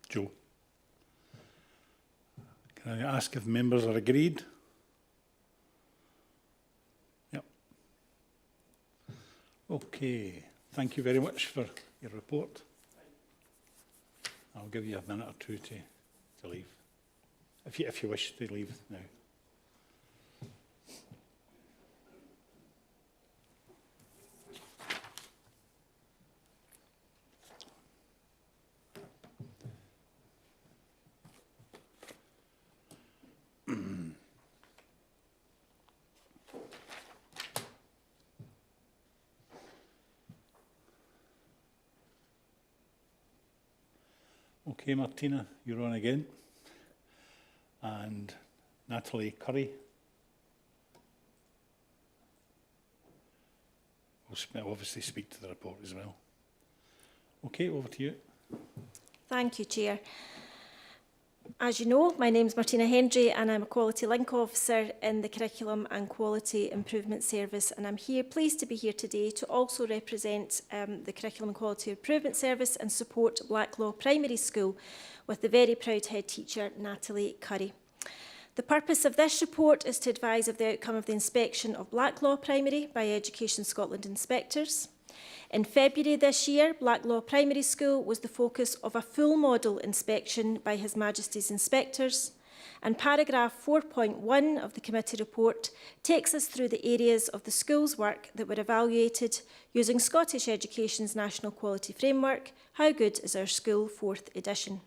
Joe. Can I ask if members are agreed? Yep. Okay. Thank you very much for your report. I'll give you a minute or two to leave, if you wish to leave now. Okay, Martina, you're on again. And Natalie Curry. We'll obviously speak to the report as well. Okay, over to you.
Thank you, Chair. As you know, my name is Martina Hendry and I'm a Quality Link Officer in the Curriculum and Quality Improvement Service, and I'm pleased to be here today to also represent the Curriculum and Quality Improvement Service and support Blacklaw Primary School with the very proud head teacher Natalie Curry. The purpose of this report is to advise of the outcome of the inspection of Blacklaw Primary by Education Scotland inspectors. In February this year, Blacklaw Primary School was the focus of a full model inspection by His Majesty's inspectors, and paragraph 4.1 of the committee report takes us through the areas of the school's work that were evaluated using Scottish Education's National Quality Framework, How Good is Our School 4th edition.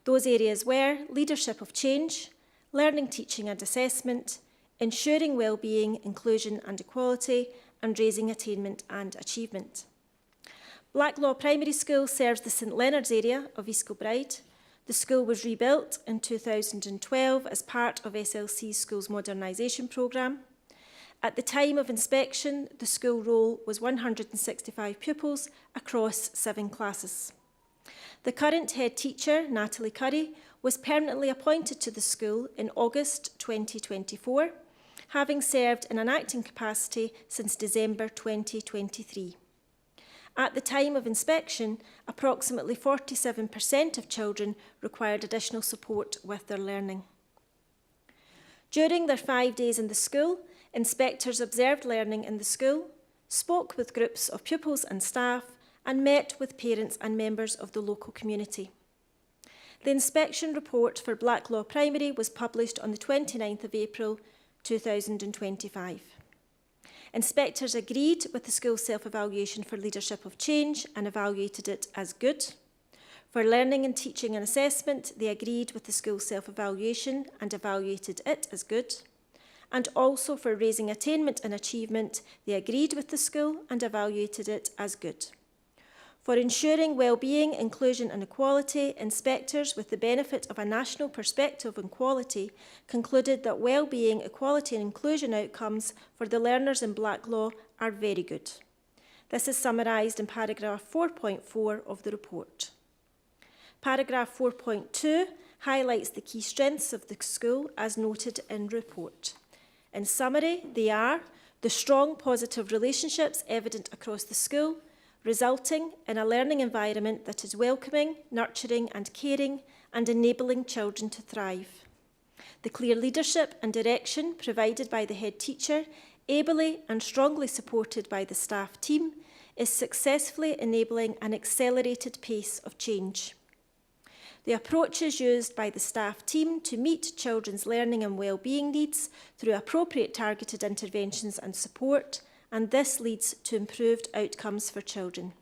Those areas were leadership of change, learning, teaching and assessment, ensuring well-being, inclusion and equality, and raising attainment and achievement. Blacklaw Primary School serves the St Leonard's area of East Kilbride. The school was rebuilt in 2012 as part of SLC School's modernisation programme. At the time of inspection, the school roll was 165 pupils across 7 classes. The current head teacher, Natalie Curry, was permanently appointed to the school in August 2024, having served in an acting capacity since December 2023. At the time of inspection, approximately 47% of children required additional support with their learning. During their 5 days in the school, inspectors observed learning in the school, spoke with groups of pupils and staff, and met with parents and members of the local community. The inspection report for Blacklaw Primary was published on the 29th of April 2025. Inspectors agreed with the school's self-evaluation for leadership of change and evaluated it as good. For learning and teaching and assessment, they agreed with the school's self-evaluation and evaluated it as good. And also for raising attainment and achievement, they agreed with the school and evaluated it as good. For ensuring well-being, inclusion and equality, inspectors, with the benefit of a national perspective on quality, concluded that well-being, equality and inclusion outcomes for the learners in Blacklaw are very good. This is summarised in paragraph 4.4 of the report. Paragraph 4.2 highlights the key strengths of the school as noted in report. In summary, they are the strong positive relationships evident across the school, resulting in a learning environment that is welcoming, nurturing and caring and enabling children to thrive. The clear leadership and direction provided by the head teacher, ably and strongly supported by the staff team, is successfully enabling an accelerated pace of change. The approaches used by the staff team to meet children's learning and wellbeing needs through appropriate targeted interventions and support, and this leads to improved outcomes for children.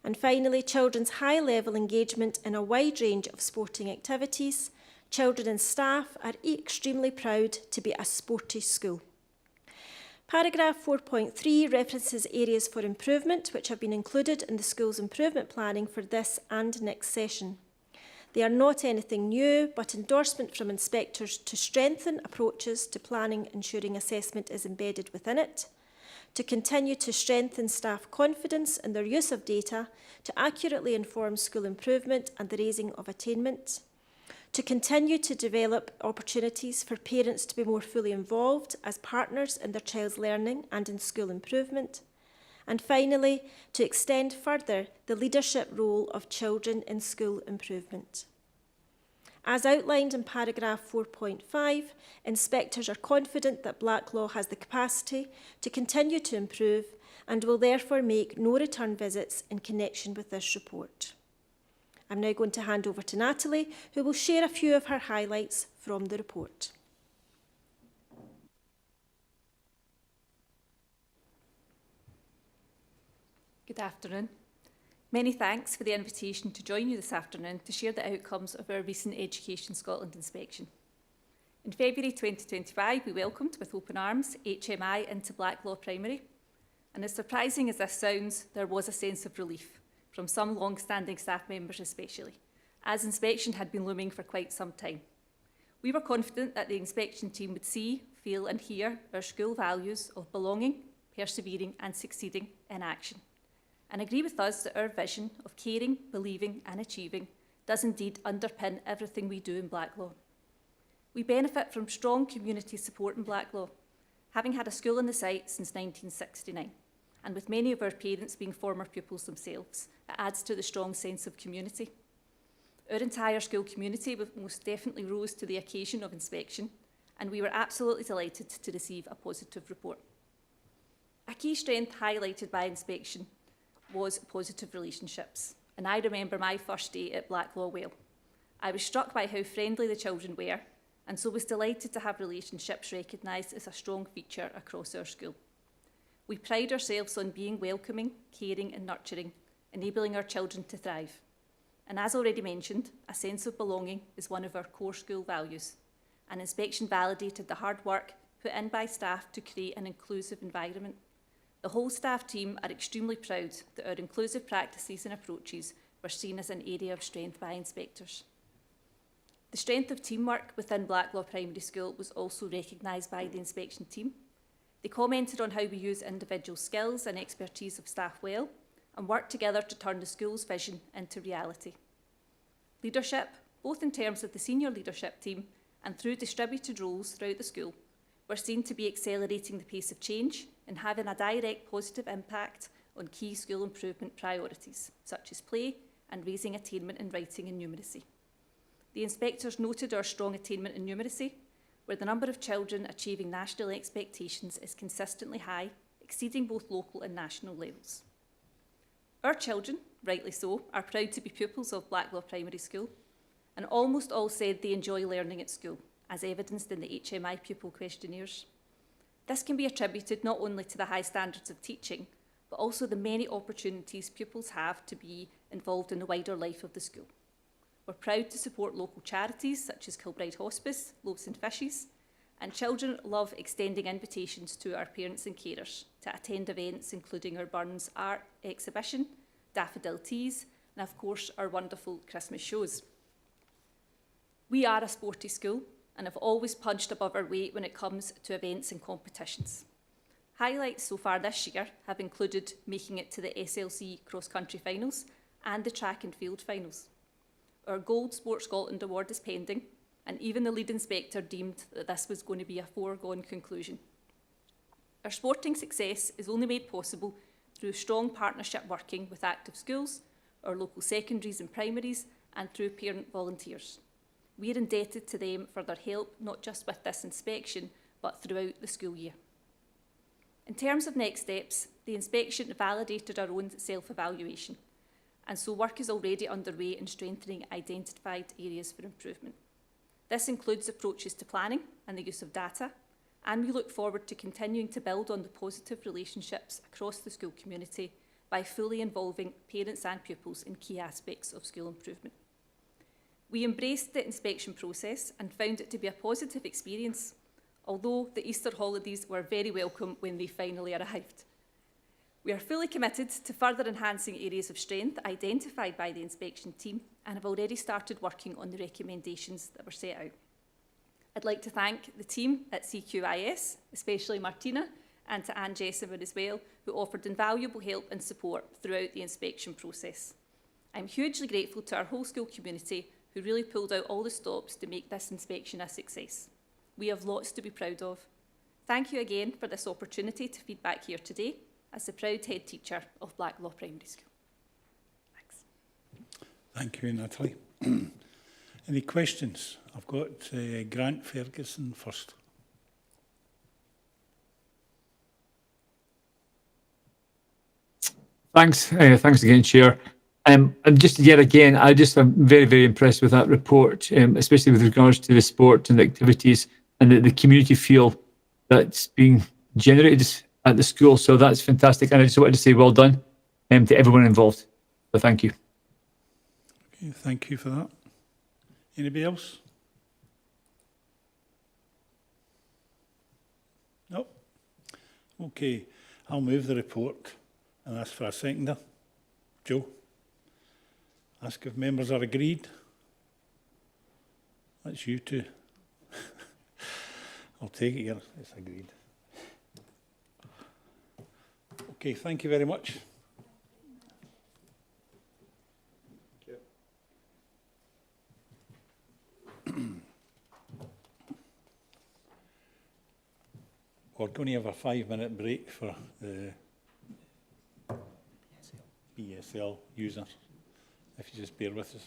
And finally, children's high-level engagement in a wide range of sporting activities. Children and staff are extremely proud to be a sporty school. Paragraph 4.3 references areas for improvement which have been included in the school's improvement planning for this and next session. They are not anything new, but endorsement from inspectors to strengthen approaches to planning, ensuring assessment is embedded within it, to continue to strengthen staff confidence in their use of data, to accurately inform school improvement and the raising of attainment, to continue to develop opportunities for parents to be more fully involved as partners in their child's learning and in school improvement, and finally, to extend further the leadership role of children in school improvement. As outlined in paragraph 4.5, inspectors are confident that Blacklaw has the capacity to continue to improve and will therefore make no return visits in connection with this report. I'm now going to hand over to Natalie, who will share a few of her highlights from the report.
Good afternoon. Many thanks for the invitation to join you this afternoon to share the outcomes of our recent Education Scotland inspection. In February 2025, we welcomed with open arms HMI into Blacklaw Primary, and as surprising as this sounds, there was a sense of relief from some long-standing staff members especially, as inspection had been looming for quite some time. We were confident that the inspection team would see, feel and hear our school values of belonging, persevering and succeeding in action, and agree with us that our vision of caring, believing and achieving does indeed underpin everything we do in Blacklaw. We benefit from strong community support in Blacklaw, having had a school on the site since 1969, and with many of our parents being former pupils themselves, it adds to the strong sense of community. Our entire school community most definitely rose to the occasion of inspection, and we were absolutely delighted to receive a positive report. A key strength highlighted by inspection was positive relationships, and I remember my first day at Blacklaw well. I was struck by how friendly the children were, and so was delighted to have relationships recognised as a strong feature across our school. We pride ourselves on being welcoming, caring and nurturing, enabling our children to thrive. And as already mentioned, a sense of belonging is one of our core school values, and inspection validated the hard work put in by staff to create an inclusive environment. The whole staff team are extremely proud that our inclusive practices and approaches were seen as an area of strength by inspectors. The strength of teamwork within Blacklaw Primary School was also recognised by the inspection team. They commented on how we use individual skills and expertise of staff well and work together to turn the school's vision into reality. Leadership, both in terms of the senior leadership team and through distributed roles throughout the school, were seen to be accelerating the pace of change and having a direct positive impact on key school improvement priorities, such as play and raising attainment in writing and numeracy. The inspectors noted our strong attainment in numeracy, where the number of children achieving national expectations is consistently high, exceeding both local and national levels. Our children, rightly so, are proud to be pupils of Blacklaw Primary School, and almost all said they enjoy learning at school, as evidenced in the HMI pupil questionnaires. This can be attributed not only to the high standards of teaching, but also the many opportunities pupils have to be involved in the wider life of the school. We're proud to support local charities such as Kilbride Hospice, Loaves and Fishes, and children love extending invitations to our parents and carers to attend events including our Burns Art exhibition, Daffodil Teas, and of course our wonderful Christmas shows. We are a sporty school and have always punched above our weight when it comes to events and competitions. Highlights so far this year have included making it to the SLC cross-country finals and the track and field finals. Our Gold Sport Scotland Award is pending, and even the lead inspector deemed that this was going to be a foregone conclusion. Our sporting success is only made possible through strong partnership working with active schools, our local secondaries and primaries, and through parent volunteers. We are indebted to them for their help, not just with this inspection, but throughout the school year. In terms of next steps, the inspection validated our own self-evaluation, and so work is already underway in strengthening identified areas for improvement. This includes approaches to planning and the use of data, and we look forward to continuing to build on the positive relationships across the school community by fully involving parents and pupils in key aspects of school improvement. We embraced the inspection process and found it to be a positive experience, although the Easter holidays were very welcome when they finally arrived. We are fully committed to further enhancing areas of strength identified by the inspection team and have already started working on the recommendations that were set out. I'd like to thank the team at CQIS, especially Martina, and to Anne Jessamine as well, who offered invaluable help and support throughout the inspection process. I'm hugely grateful to our whole school community who really pulled out all the stops to make this inspection a success. We have lots to be proud of. Thank you again for this opportunity to feed back here today as the proud head teacher of Blacklaw Primary School. Thanks.
Thank you, Natalie. Any questions? I've got Grant Ferguson first.
Thanks again, Chair. And just yet again, I'm very, very impressed with that report, especially with regards to the sport and the activities and the community feel that's being generated at the school. So that's fantastic. And I just wanted to say well done to everyone involved. So thank you.
Okay, thank you for that. Anybody else? No? Okay, I'll move the report and ask for a seconder. Joe? Ask if members are agreed. That's you two. I'll take it here. It's agreed. Okay, thank you very much. We're going to have a 5-minute break for the BSL users, if you just bear with us.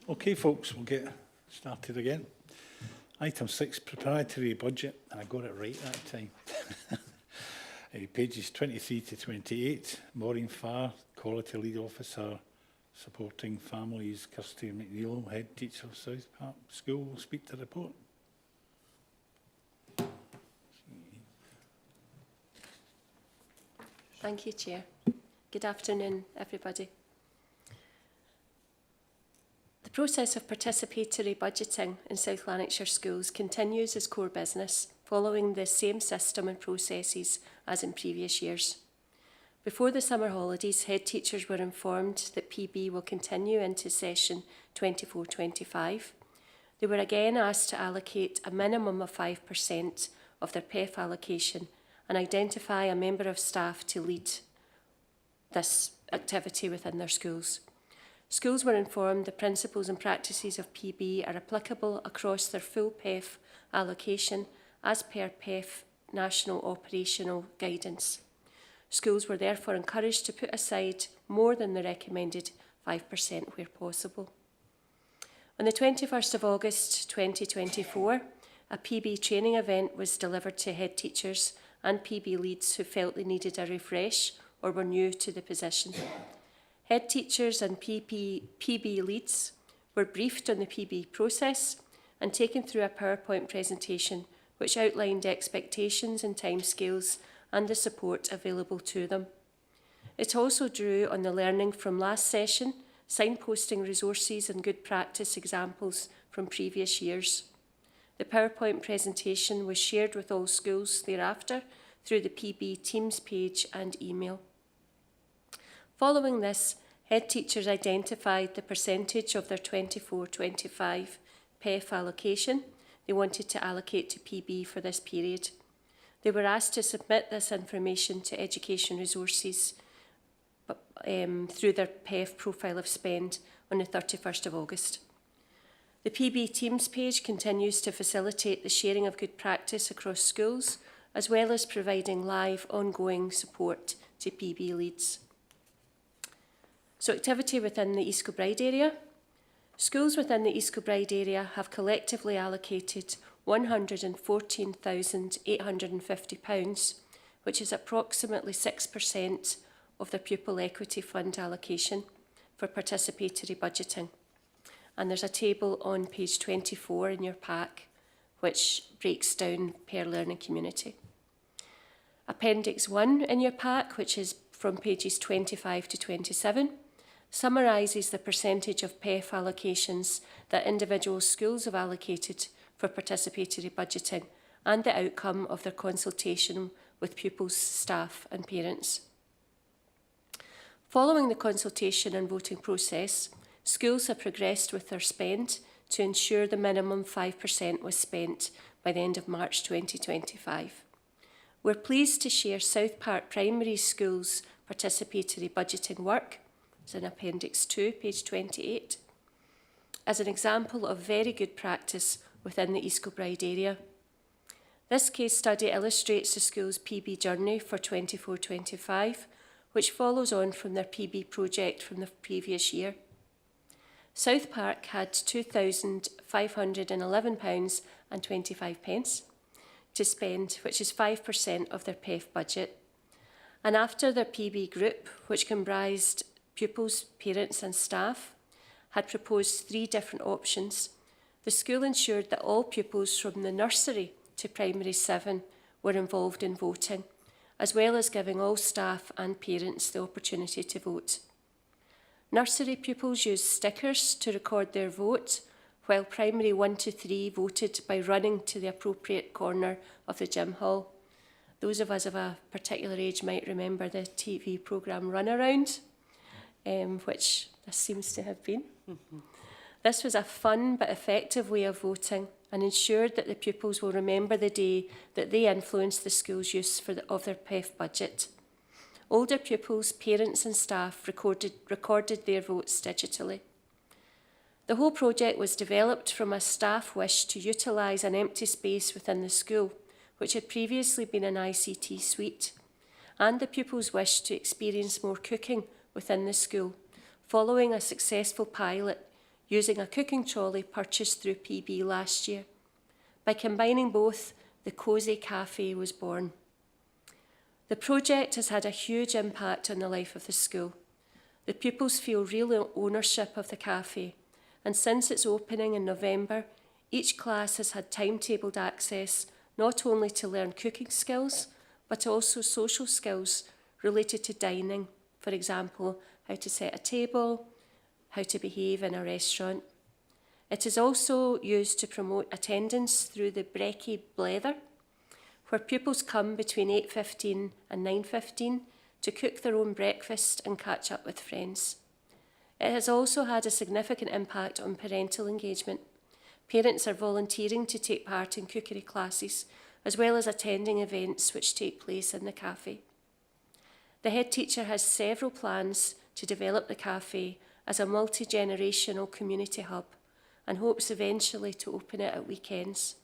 Okay, folks, we'll get started again. Item 6, preparatory budget, and I got it right that time. Pages 23 to 28, Maureen Farr, Quality Lead Officer, Supporting Families, Kirsty McNeil, Head Teacher of South Park School, will speak to the report.
Thank you, Chair. Good afternoon, everybody. The process of participatory budgeting in South Lanarkshire schools continues as core business, following the same system and processes as in previous years. Before the summer holidays, head teachers were informed that PB will continue into session 24-25. They were again asked to allocate a minimum of 5% of their PEF allocation and identify a member of staff to lead this activity within their schools. Schools were informed the principles and practices of PB are applicable across their full PEF allocation as per PEF National Operational Guidance. Schools were therefore encouraged to put aside more than the recommended 5% where possible. On the 21st of August 2024, a PB training event was delivered to head teachers and PB leads who felt they needed a refresh or were new to the position. Head teachers and PB leads were briefed on the PB process and taken through a PowerPoint presentation which outlined expectations and timescales and the support available to them. It also drew on the learning from last session, signposting resources and good practice examples from previous years. The PowerPoint presentation was shared with all schools thereafter through the PB Teams page and email. Following this, head teachers identified the percentage of their 24-25 PEF allocation they wanted to allocate to PB for this period. They were asked to submit this information to Education Resources through their PEF profile of spend on the 31st of August. The PB Teams page continues to facilitate the sharing of good practice across schools, as well as providing live, ongoing support to PB leads. So activity within the East Kilbride area. Schools within the East Kilbride area have collectively allocated £114,850, which is approximately 6% of their pupil equity fund allocation for participatory budgeting. And there's a table on page 24 in your pack, which breaks down per learning community. Appendix 1 in your pack, which is from pages 25 to 27, summarises the percentage of PEF allocations that individual schools have allocated for participatory budgeting and the outcome of their consultation with pupils, staff and parents. Following the consultation and voting process, schools have progressed with their spend to ensure the minimum 5% was spent by the end of March 2025. We're pleased to share South Park Primary School's participatory budgeting work, it's in Appendix 2, page 28, as an example of very good practice within the East Kilbride area. This case study illustrates the school's PB journey for 24-25, which follows on from their PB project from the previous year. South Park had £2,511.25 to spend, which is 5% of their PEF budget. And after their PB group, which comprised pupils, parents and staff, had proposed 3 different options, the school ensured that all pupils from the nursery to primary 7 were involved in voting, as well as giving all staff and parents the opportunity to vote. Nursery pupils used stickers to record their vote, while primary 1 to 3 voted by running to the appropriate corner of the gym hall. Those of us of a particular age might remember the TV programme Runaround, which this seems to have been. This was a fun but effective way of voting and ensured that the pupils will remember the day that they influenced the school's use of their PEF budget. Older pupils, parents and staff recorded their votes digitally. The whole project was developed from a staff wish to utilise an empty space within the school, which had previously been an ICT suite, and the pupils' wish to experience more cooking within the school, following a successful pilot using a cooking trolley purchased through PB last year. By combining both, the Cosy Cafe was born. The project has had a huge impact on the life of the school. The pupils feel real ownership of the cafe, and since its opening in November, each class has had timetabled access not only to learn cooking skills, but also social skills related to dining, for example, how to set a table, how to behave in a restaurant. It is also used to promote attendance through the Breckie Blether, where pupils come between 8:15 and 9:15 to cook their own breakfast and catch up with friends. It has also had a significant impact on parental engagement. Parents are volunteering to take part in cookery classes, as well as attending events which take place in the cafe. The head teacher has several plans to develop the cafe as a multi-generational community hub and hopes eventually to open it at weekends.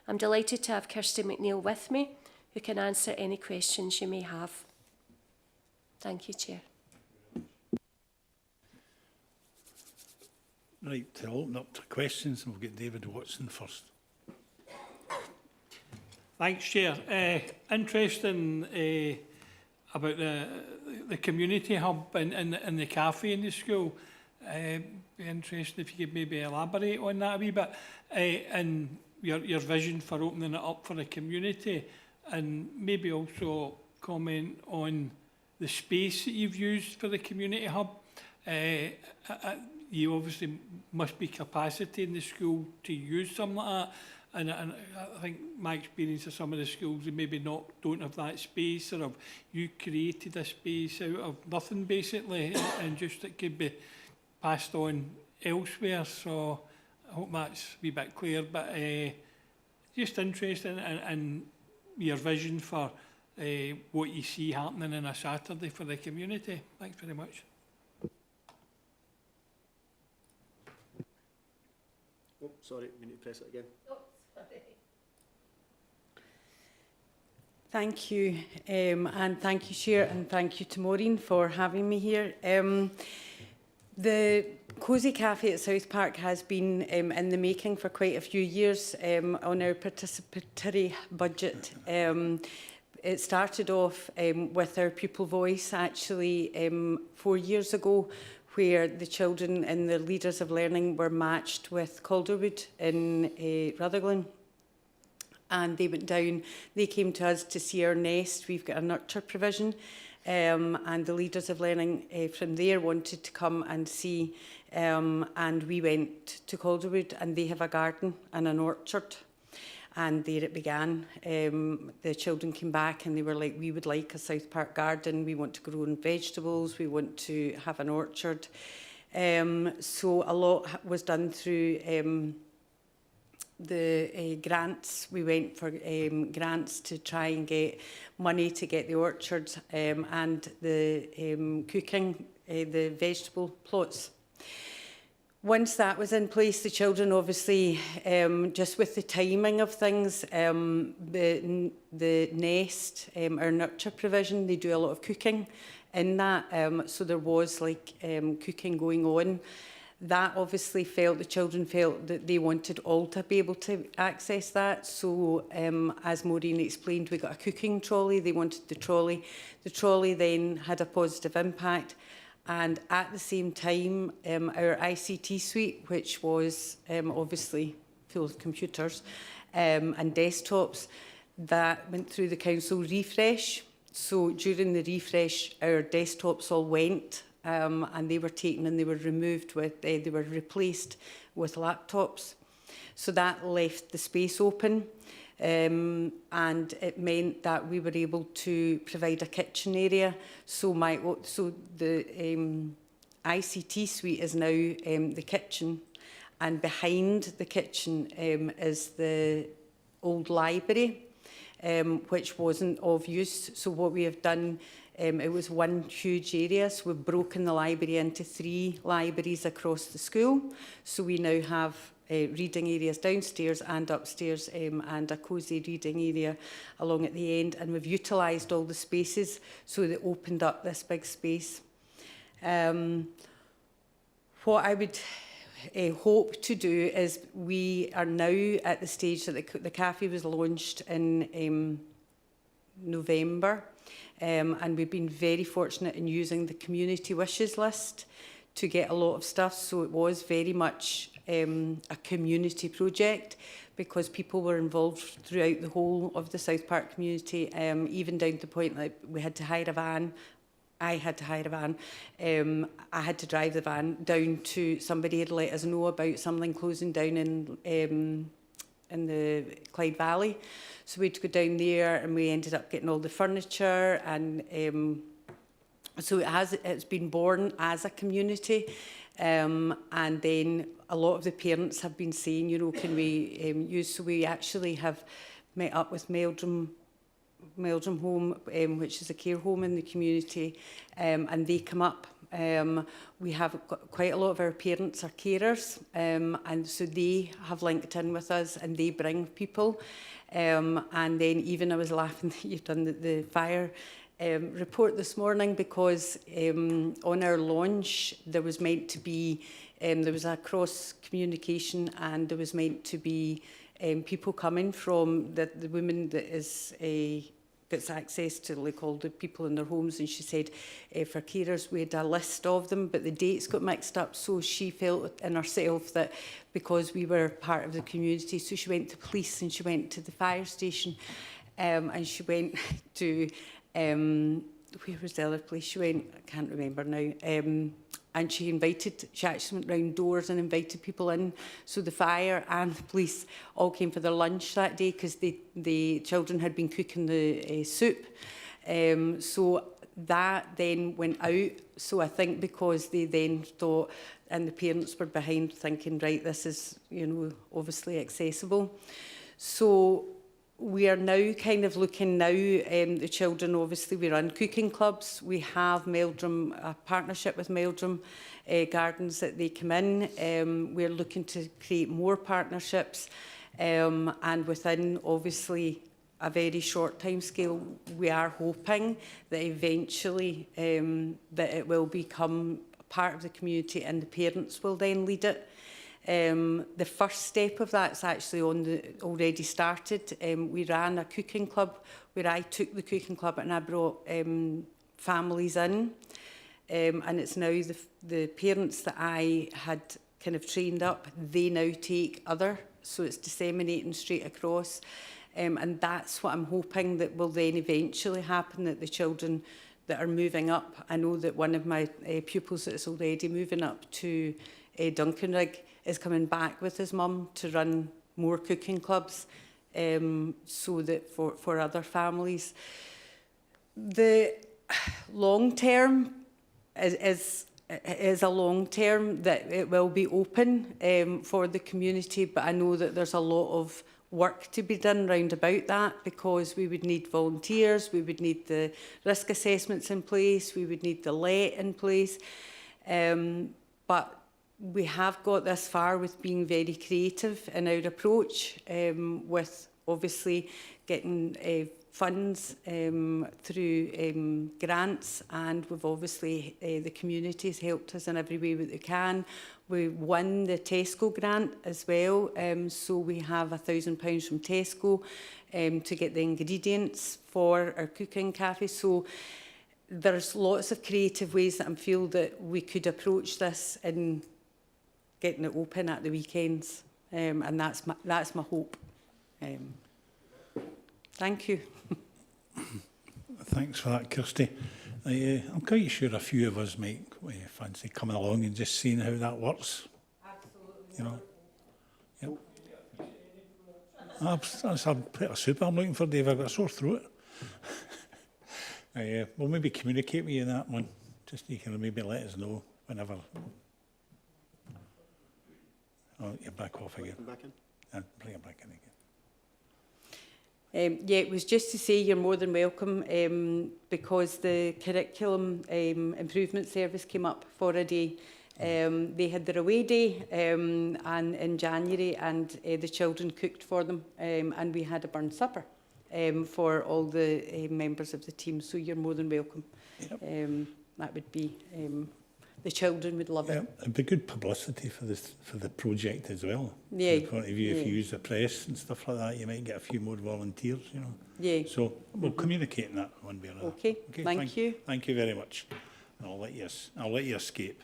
I'm delighted to have Kirsty McNeill with me, who can answer any questions you may have. Thank you, Chair.
Right, to open up to questions, we'll get David Watson first.
Thanks, Chair. Interesting about the community hub and the cafe in the school. Be interesting if you could maybe elaborate on that a wee bit, and your vision for opening it up for the community, and maybe also comment on the space that you've used for the community hub. You obviously must be capacity in the school to use something like that. And I think my experience of some of the schools, they maybe don't have that space, or have you created a space out of nothing basically, and just it could be passed on elsewhere. So I hope that's a wee bit clear. But just interesting in your vision for what you see happening on a Saturday for the community. Thanks very much.
Oh, sorry, we need to press it again.
Thank you, and thank you, Chair, and thank you to Maureen for having me here. The Cosy Cafe at South Park has been in the making for quite a few years on our participatory budget. It started off with our pupil voice, actually, 4 years ago, where the children and the leaders of learning were matched with Calderwood in Rutherglen. And they went down, they came to us to see our nest. We've got a nurture provision. And the leaders of learning from there wanted to come and see. And we went to Calderwood, and they have a garden and an orchard. And there it began. The children came back and they were like, we would like a South Park garden. We want to grow in vegetables. We want to have an orchard. So a lot was done through the grants. We went for grants to try and get money to get the orchards and the cooking, the vegetable plots. Once that was in place, the children obviously, just with the timing of things, the nest, our nurture provision, they do a lot of cooking in that, so there was like cooking going on. That obviously the children felt that they wanted all to be able to access that. So as Maureen explained, we got a cooking trolley. They wanted the trolley. The trolley then had a positive impact. And at the same time, our ICT suite, which was obviously full of computers and desktops, that went through the council refresh. So during the refresh, our desktops all went. And they were taken and they were removed with, they were replaced with laptops. So that left the space open, and it meant that we were able to provide a kitchen area. So the ICT suite is now the kitchen, and behind the kitchen is the old library, which wasn't of use. So what we have done, it was one huge area, so we've broken the library into 3 libraries across the school. So we now have reading areas downstairs and upstairs, and a cosy reading area along at the end. And we've utilised all the spaces, so they opened up this big space. What I would hope to do is we are now at the stage that the cafe was launched in November, and we've been very fortunate in using the community wishes list to get a lot of stuff. So it was very much a community project, because people were involved throughout the whole of the South Park community, even down to the point that we had to hire a van. I had to hire a van. I had to drive the van down to somebody had let us know about something closing down in the Clyde Valley. So we had to go down there, and we ended up getting all the furniture, and so it's been born as a community. And then a lot of the parents have been saying, you know, can we use, so we actually have met up with Meldrum Home, which is a care home in the community, and they come up. We have quite a lot of our parents are carers, and so they have linked in with us, and they bring people. And then even I was laughing that you've done the fire report this morning, because on our launch there was meant to be, there was a cross communication, and there was meant to be people coming from the woman that is gets access to like all the people in their homes, and she said for carers we had a list of them, but the dates got mixed up, so she felt in herself that because we were part of the community, so she went to police and she went to the fire station, and she went to where was the other place she went? I can't remember now. And she actually went round doors and invited people in. So the fire and the police all came for their lunch that day, because the children had been cooking the soup. So that then went out. So I think because they then thought, and the parents were behind thinking, right, this is, you know, obviously accessible. So we are now kind of looking now, the children, obviously we run cooking clubs. We have Meldrum, a partnership with Meldrum Gardens that they come in. We're looking to create more partnerships, and within obviously a very short time scale, we are hoping that eventually that it will become part of the community and the parents will then lead it. The first step of that's actually already started. We ran a cooking club where I took the cooking club and I brought families in, and it's now the parents that I had kind of trained up, they now take other, so it's disseminating straight across, and that's what I'm hoping that will then eventually happen, that the children that are moving up, I know that one of my pupils that is already moving up to Duncanrig is coming back with his mum to run more cooking clubs, so that for other families. The long term is a long term that it will be open for the community, but I know that there's a lot of work to be done round about that, because we would need volunteers, we would need the risk assessments in place, we would need the let in place, but we have got this far with being very creative in our approach, with obviously getting funds through grants, and we've obviously, the community has helped us in every way that they can. We won the Tesco grant as well, so we have £1,000 from Tesco to get the ingredients for our cooking cafe. So there's lots of creative ways that I feel that we could approach this in getting it open at the weekends, and that's my hope. Thank you.
Thanks for that, Kirsty. I'm quite sure a few of us might fancy coming along and just seeing how that works. Absolutely. You know. Yep. That's a bit of soup I'm looking for, Dave. I've got a sore throat. We'll maybe communicate with you that one. Just you can maybe let us know whenever. Oh, you're back off again.
Back in.
And bring it back in again.
Yeah, it was just to say you're more than welcome, because the curriculum improvement service came up for a day. They had their away day and in January, and the children cooked for them, and we had a burnt supper for all the members of the team. So you're more than welcome. Yep. That would be the children would love
Yeah,
it.
it'd be good publicity for the project as well.
Yeah.
From the point of view, if
Yeah.
you use the press and stuff like that, you might get a few more volunteers, you know.
Yeah.
So we'll communicate in that one way or another.
Okay, thank you.
Thank you very much. And I'll let you escape.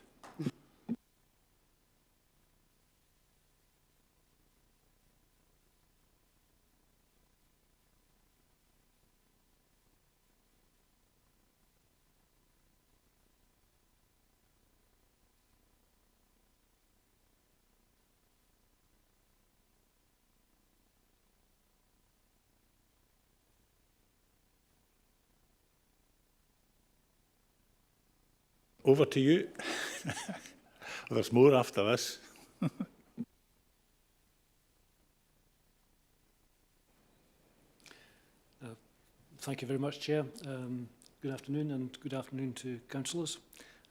Over to you. There's more after this.
Thank you very much, Chair. Good afternoon, and good afternoon to councillors.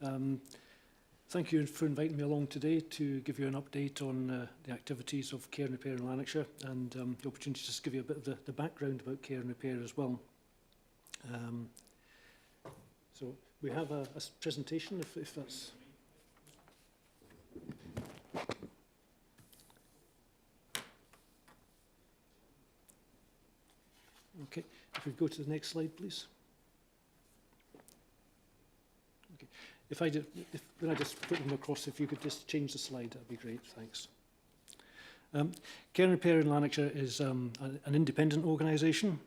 Thank you for inviting me along today to give you an update on the activities of Care and Repair in Lanarkshire, and the opportunity to just give you a bit of the background about Care and Repair as well. So we have a presentation, if that's... Okay, if we go to the next slide, please. Okay, when I just put them across, if you could just change the slide, that'd be great, thanks. Care and Repair in Lanarkshire is an independent organisation.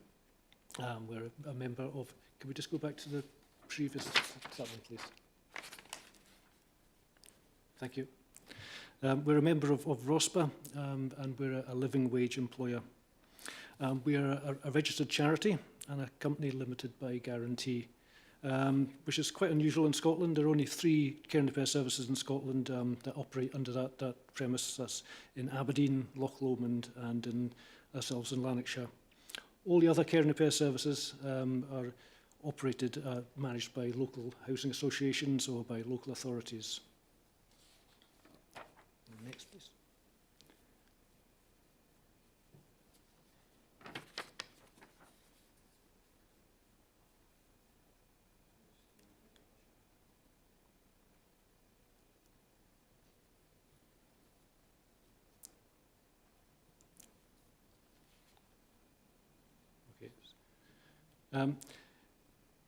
We're a member of... Can we just go back to the previous... That one, please. Thank you. We're a member of ROSPA, and we're a living wage employer. We are a registered charity and a company limited by guarantee, which is quite unusual in Scotland. There are only 3 care and repair services in Scotland that operate under that premise. That's in Aberdeen, Loch Lomond, and in ourselves in Lanarkshire. All the other care and repair services are operated, managed by local housing associations or by local authorities. Next, please.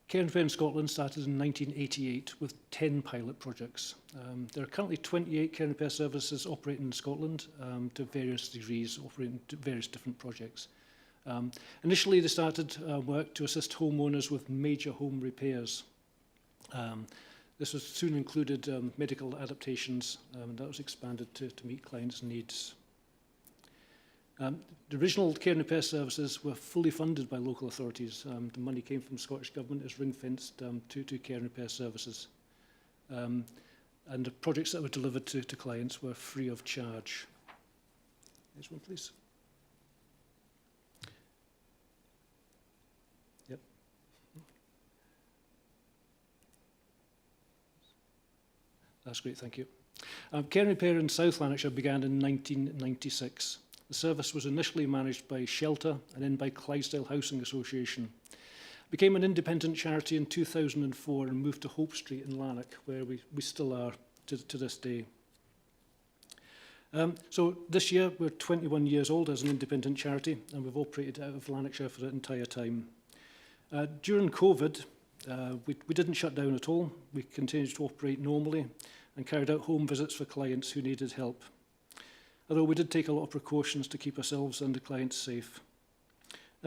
Care and Repair in Scotland started in 1988 with 10 pilot projects. There are currently 28 care and repair services operating in Scotland to various degrees, operating to various different projects. Initially, they started work to assist homeowners with major home repairs. This was soon included medical adaptations, and that was expanded to meet clients' needs. The original care and repair services were fully funded by local authorities. The money came from the Scottish Government, is ring-fenced to care and repair services. And the projects that were delivered to clients were free of charge. Next one, please. Yep. That's great, thank you. Care and Repair in South Lanarkshire began in 1996. The service was initially managed by Shelter and then by Clydesdale Housing Association. It became an independent charity in 2004 and moved to Hope Street in Lanark, where we still are to this day. So this year we're 21 years old as an independent charity, and we've operated out of Lanarkshire for the entire time. During COVID, we didn't shut down at all. We continued to operate normally and carried out home visits for clients who needed help. Although we did take a lot of precautions to keep ourselves and the clients safe.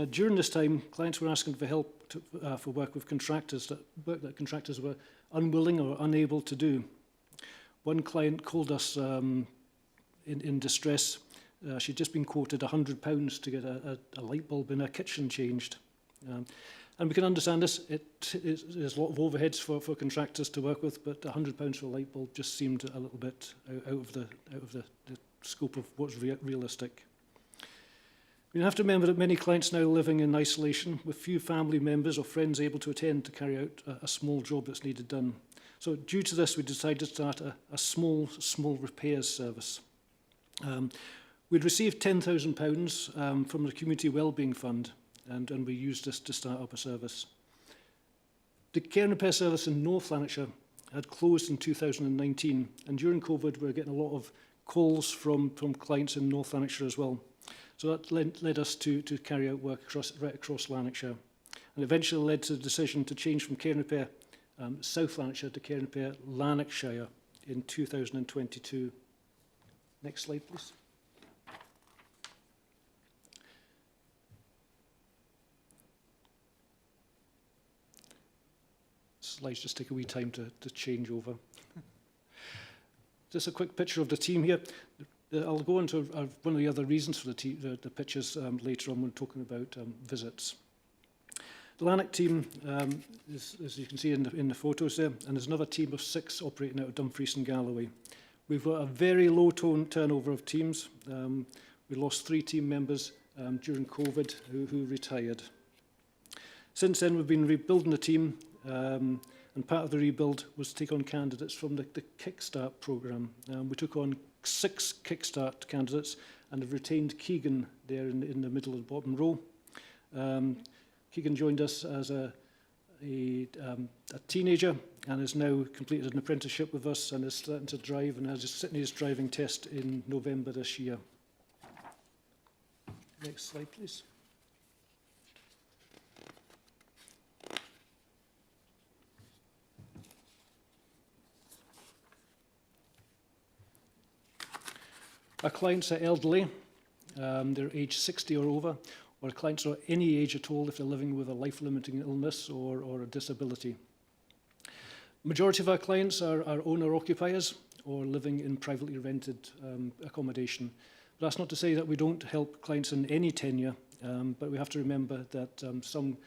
During this time, clients were asking for help for work with contractors, work that contractors were unwilling or unable to do. One client called us in distress. She'd just been quoted £100 to get a light bulb in her kitchen changed. And we can understand this. There's a lot of overheads for contractors to work with, but £100 for a light bulb just seemed a little bit out of the scope of what's realistic. We have to remember that many clients now living in isolation with few family members or friends able to attend to carry out a small job that's needed done. So due to this, we decided to start a small repairs service. We'd received £10,000 from the Community Wellbeing Fund, and we used this to start up a service. The care and repair service in North Lanarkshire had closed in 2019, and during COVID we were getting a lot of calls from clients in North Lanarkshire as well. So that led us to carry out work right across Lanarkshire, and eventually led to the decision to change from care and repair South Lanarkshire to care and repair Lanarkshire in 2022. Next slide, please. Slides just take a wee time to change over. Just a quick picture of the team here. I'll go into one of the other reasons for the pictures later on when talking about visits. The Lanark team, as you can see in the photos there, and there's another team of 6 operating out of Dumfries and Galloway. We've got a very low turnover of teams. We lost 3 team members during COVID who retired. Since then, we've been rebuilding the team, and part of the rebuild was to take on candidates from the Kickstart programme. We took on 6 Kickstart candidates and have retained Keegan there in the middle of the bottom row. Keegan joined us as a teenager and has now completed an apprenticeship with us and is starting to drive and has sitting his driving test in November this year. Next slide, please. Our clients are elderly, they're aged 60 or over, or clients are any age at all if they're living with a life-limiting illness or a disability. Majority of our clients are owner-occupiers or living in privately rented accommodation. But that's not to say that we don't help clients in any tenure, but we have to remember that some,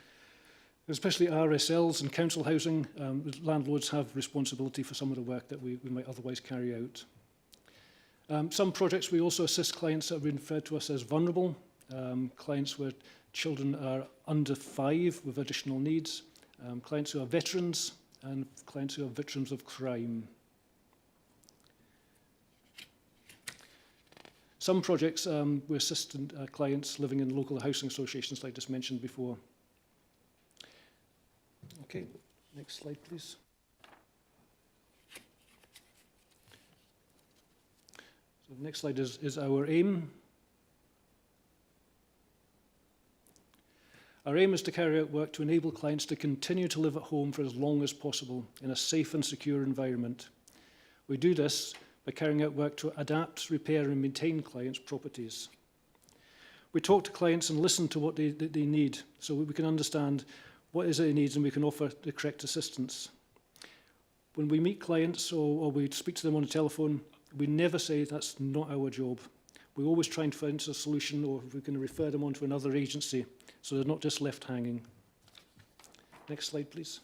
especially RSLs and council housing, landlords have responsibility for some of the work that we might otherwise carry out. Some projects we also assist clients that have been referred to us as vulnerable, clients where children are under 5 with additional needs, clients who are veterans, and clients who are victims of crime. Some projects we assist clients living in local housing associations, like I just mentioned before. Okay, next slide, please. So the next slide is our aim. Our aim is to carry out work to enable clients to continue to live at home for as long as possible in a safe and secure environment. We do this by carrying out work to adapt, repair and maintain clients' properties. We talk to clients and listen to what they need so we can understand what is it they need and we can offer the correct assistance. When we meet clients or we speak to them on the telephone, we never say that's not our job. We always try and find a solution, or if we can refer them on to another agency so they're not just left hanging. Next slide, please.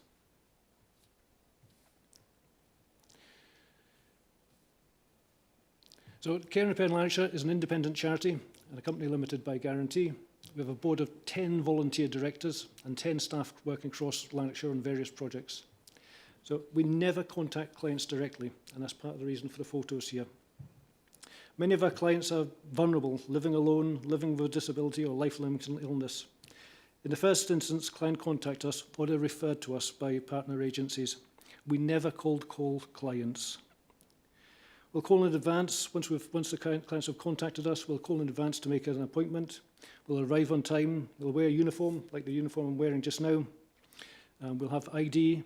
So Care and Repair Lanarkshire is an independent charity and a company limited by guarantee. We have a board of 10 volunteer directors and 10 staff working across Lanarkshire on various projects. So we never contact clients directly, and that's part of the reason for the photos here. Many of our clients are vulnerable, living alone, living with a disability or life-limiting illness. In the first instance, clients contact us or they're referred to us by partner agencies. We never cold call clients. We'll call in advance. Once the clients have contacted us, we'll call in advance to make an appointment. We'll arrive on time. We'll wear a uniform, like the uniform I'm wearing just now. We'll have ID.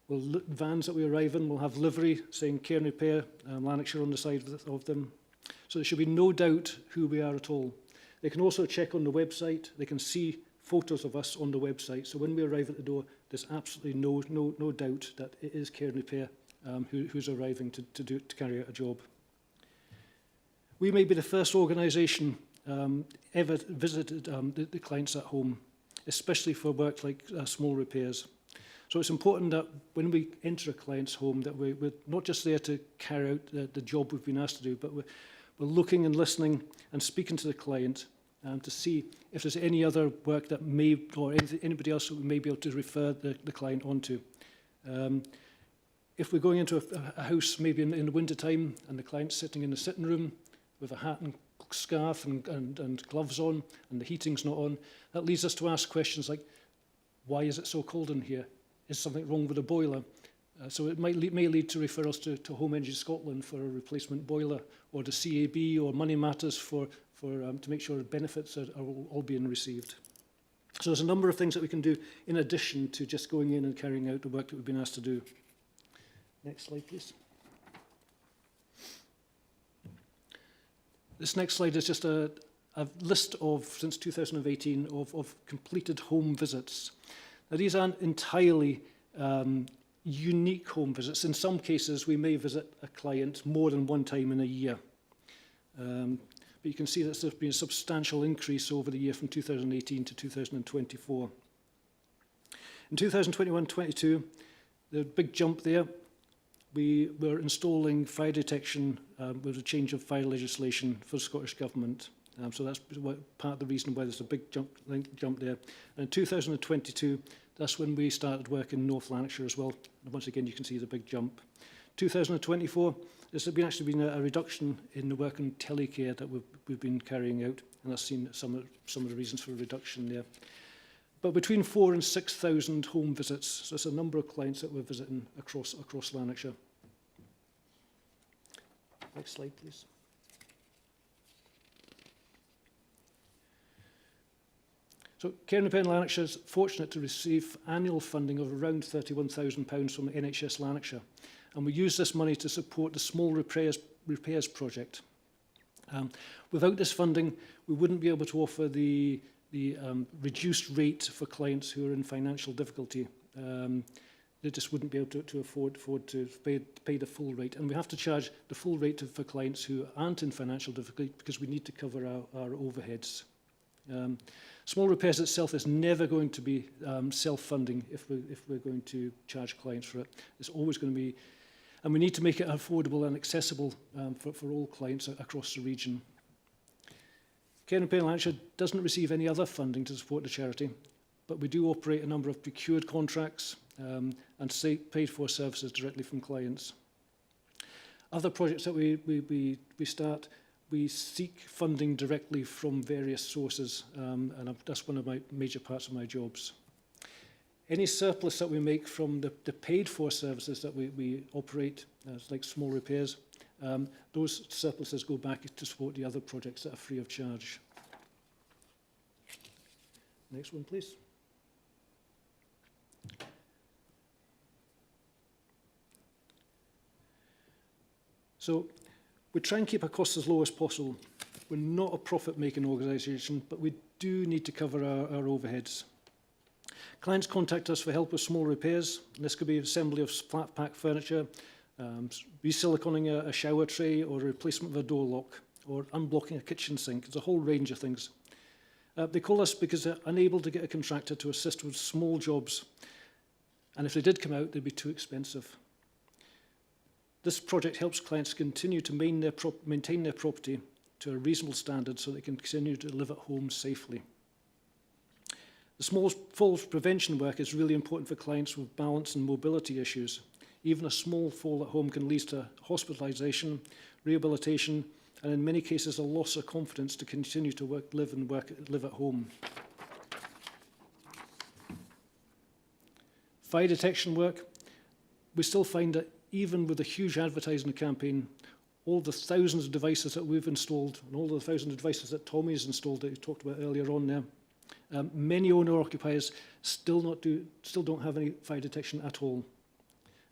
Vans that we arrive in will have livery saying Care and Repair, Lanarkshire on the side of them. So there should be no doubt who we are at all. They can also check on the website. They can see photos of us on the website. So when we arrive at the door, there's absolutely no doubt that it is Care and Repair who's arriving to carry out a job. We may be the first organisation ever visited the clients at home, especially for work like small repairs. So it's important that when we enter a client's home that we're not just there to carry out the job we've been asked to do, but we're looking and listening and speaking to the client to see if there's any other work that may, or anybody else that we may be able to refer the client onto. If we're going into a house maybe in the winter time and the client's sitting in the sitting room with a hat and scarf and gloves on and the heating's not on, that leads us to ask questions like, why is it so cold in here? Is something wrong with the boiler? So it may lead to referrals to Home Energy Scotland for a replacement boiler, or to CAB or Money Matters to make sure benefits are all being received. So there's a number of things that we can do in addition to just going in and carrying out the work that we've been asked to do. Next slide, please. This next slide is just a list of, since 2018, of completed home visits. Now, these aren't entirely unique home visits. In some cases, we may visit a client more than one time in a year. But you can see that there's been a substantial increase over the year from 2018 to 2024. In 2021-22, the big jump there, we were installing fire detection with a change of fire legislation for the Scottish Government. So that's part of the reason why there's a big jump there. And in 2022, that's when we started work in North Lanarkshire as well. And once again, you can see the big jump. 2024, there's actually been a reduction in the work on telecare that we've been carrying out, and I've seen some of the reasons for a reduction there. But between 4,000 and 6,000 home visits, so it's a number of clients that we're visiting across Lanarkshire. Next slide, please. So Cairn and Pen Lanarkshire is fortunate to receive annual funding of around £31,000 from NHS Lanarkshire, and we use this money to support the small repairs project. Without this funding, we wouldn't be able to offer the reduced rate for clients who are in financial difficulty. They just wouldn't be able to afford to pay the full rate. And we have to charge the full rate for clients who aren't in financial difficulty because we need to cover our overheads. Small repairs itself is never going to be self-funding if we're going to charge clients for it. It's always going to be, and we need to make it affordable and accessible for all clients across the region. Cairn and Pen Lanarkshire doesn't receive any other funding to support the charity, but we do operate a number of procured contracts and paid for services directly from clients. Other projects that we start, we seek funding directly from various sources, and that's one of my major parts of my jobs. Any surplus that we make from the paid-for services that we operate, like small repairs, those surpluses go back to support the other projects that are free of charge. Next one, please. So we try and keep our costs as low as possible. We're not a profit-making organisation, but we do need to cover our overheads. Clients contact us for help with small repairs. This could be assembly of flat pack furniture, resiliconing a shower tray, or a replacement of a door lock, or unblocking a kitchen sink. There's a whole range of things. They call us because they're unable to get a contractor to assist with small jobs. And if they did come out, they'd be too expensive. This project helps clients continue to maintain their property to a reasonable standard so they can continue to live at home safely. The small falls prevention work is really important for clients with balance and mobility issues. Even a small fall at home can lead to hospitalisation, rehabilitation, and in many cases a loss of confidence to continue to live at home. Fire detection work, we still find that even with a huge advertising campaign, all the thousands of devices that we've installed and all the thousands of devices that Tommy's installed that you talked about earlier on there, many owner-occupiers still don't have any fire detection at all.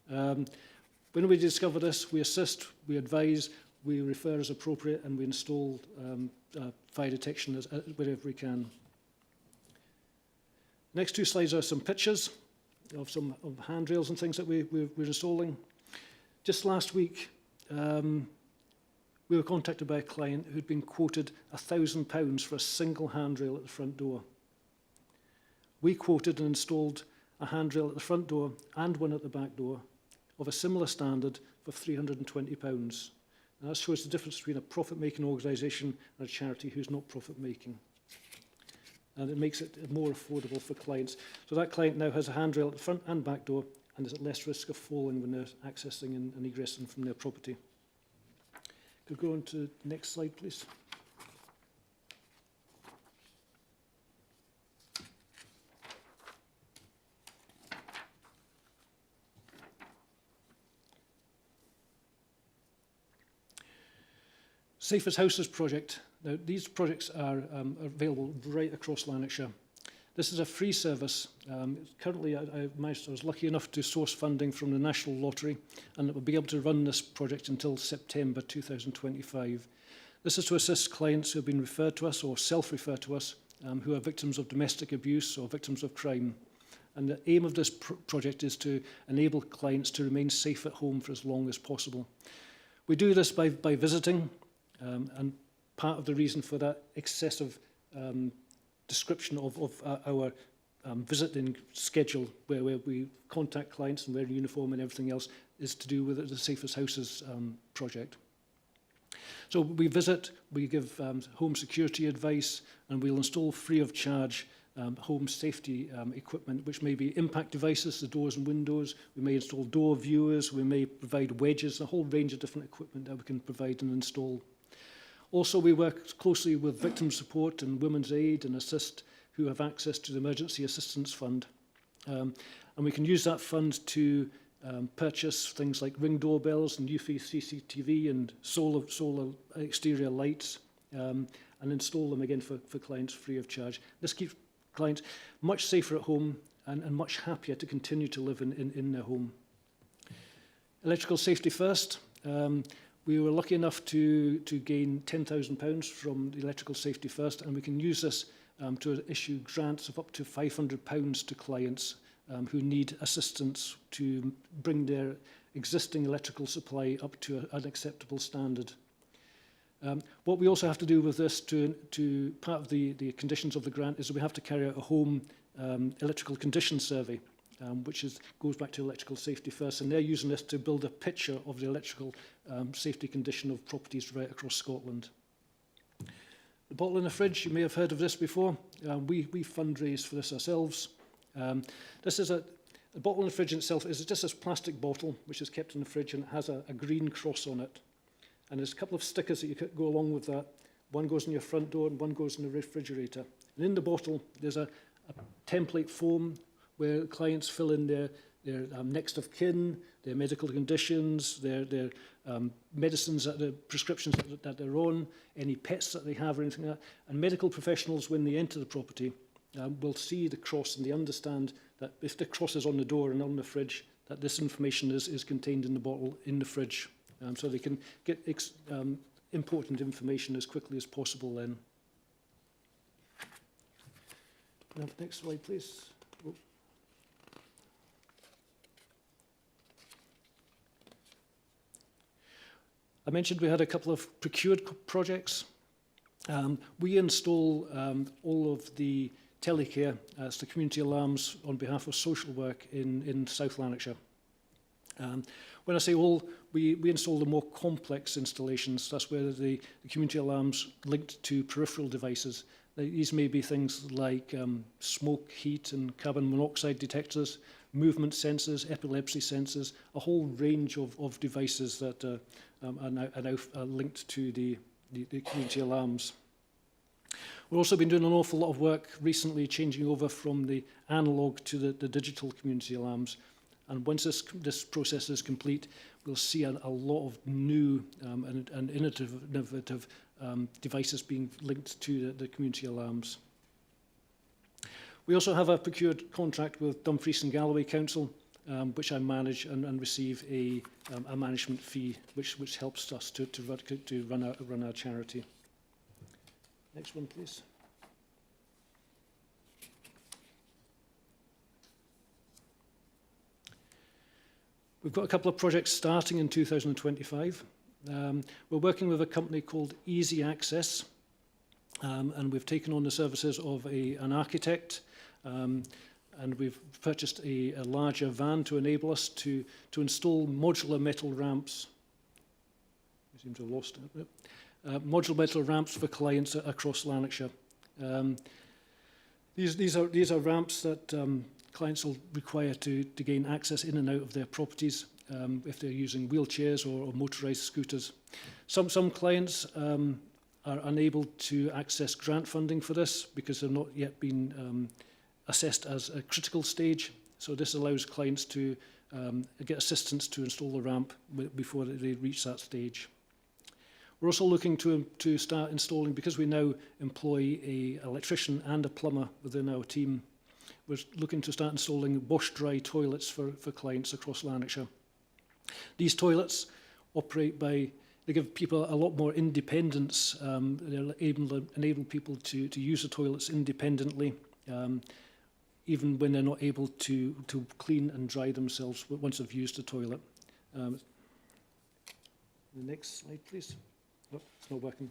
When we discover this, we assist, we advise, we refer as appropriate, and we install fire detection wherever we can. Next two slides are some pictures of some handrails and things that we're installing. Just last week, we were contacted by a client who'd been quoted £1,000 for a single handrail at the front door. We quoted and installed a handrail at the front door and one at the back door of a similar standard for £320. And that shows the difference between a profit-making organisation and a charity who's not profit-making. And it makes it more affordable for clients. So that client now has a handrail at the front and back door and is at less risk of falling when they're accessing and egressing from their property. Could go on to the next slide, please. Safe as Houses project. Now, these projects are available right across Lanarkshire. This is a free service. Currently, I was lucky enough to source funding from the National Lottery, and it will be able to run this project until September 2025. This is to assist clients who have been referred to us or self-referred to us, who are victims of domestic abuse or victims of crime. And the aim of this project is to enable clients to remain safe at home for as long as possible. We do this by visiting, and part of the reason for that excessive description of our visiting schedule, where we contact clients and wear uniform and everything else, is to do with the Safe as Houses project. So we visit, we give home security advice, and we'll install free of charge home safety equipment, which may be impact devices, the doors and windows. We may install door viewers, we may provide wedges, a whole range of different equipment that we can provide and install. Also, we work closely with victim support and women's aid and assist who have access to the Emergency Assistance Fund. And we can use that fund to purchase things like ring doorbells and UV CCTV and solar exterior lights, and install them again for clients free of charge. This keeps clients much safer at home and much happier to continue to live in their home. Electrical safety first. We were lucky enough to gain £10,000 from the Electrical Safety First, and we can use this to issue grants of up to £500 to clients who need assistance to bring their existing electrical supply up to an acceptable standard. What we also have to do with this, to part of the conditions of the grant, is that we have to carry out a home electrical condition survey, which goes back to Electrical Safety First, and they're using this to build a picture of the electrical safety condition of properties right across Scotland. The bottle in the fridge, you may have heard of this before. We fundraise for this ourselves. This is a bottle in the fridge itself is just this plastic bottle which is kept in the fridge, and it has a green cross on it. And there's a couple of stickers that you could go along with that. One goes in your front door and one goes in the refrigerator. And in the bottle, there's a template form where clients fill in their next of kin, their medical conditions, their medicines, the prescriptions that they're on, any pets that they have or anything like that. And medical professionals, when they enter the property, will see the cross, and they understand that if the cross is on the door and on the fridge, that this information is contained in the bottle in the fridge. So they can get important information as quickly as possible then. Next slide, please. Oh. I mentioned we had a couple of procured projects. We install all of the telecare, as the community alarms on behalf of social work in South Lanarkshire. When I say all, we install the more complex installations. That's where the community alarms linked to peripheral devices. These may be things like smoke, heat and carbon monoxide detectors, movement sensors, epilepsy sensors, a whole range of devices that are now linked to the community alarms. We've also been doing an awful lot of work recently changing over from the analogue to the digital community alarms. And once this process is complete, we'll see a lot of new and innovative devices being linked to the community alarms. We also have a procured contract with Dumfries and Galloway Council, which I manage and receive a management fee, which helps us to run our charity. Next one, please. We've got a couple of projects starting in 2025. We're working with a company called Easy Access, and we've taken on the services of an architect, and we've purchased a larger van to enable us to install modular metal ramps. We seem to have lost it. Modular metal ramps for clients across Lanarkshire. These are ramps that clients will require to gain access in and out of their properties if they're using wheelchairs or motorised scooters. Some clients are unable to access grant funding for this because they've not yet been assessed as a critical stage. So this allows clients to get assistance to install the ramp before they reach that stage. We're also looking to start installing, because we now employ an electrician and a plumber within our team, we're looking to start installing wash-dry toilets for clients across Lanarkshire. These toilets operate they give people a lot more independence. They enable people to use the toilets independently, even when they're not able to clean and dry themselves once they've used the toilet. The next slide, please. Oh, it's not working.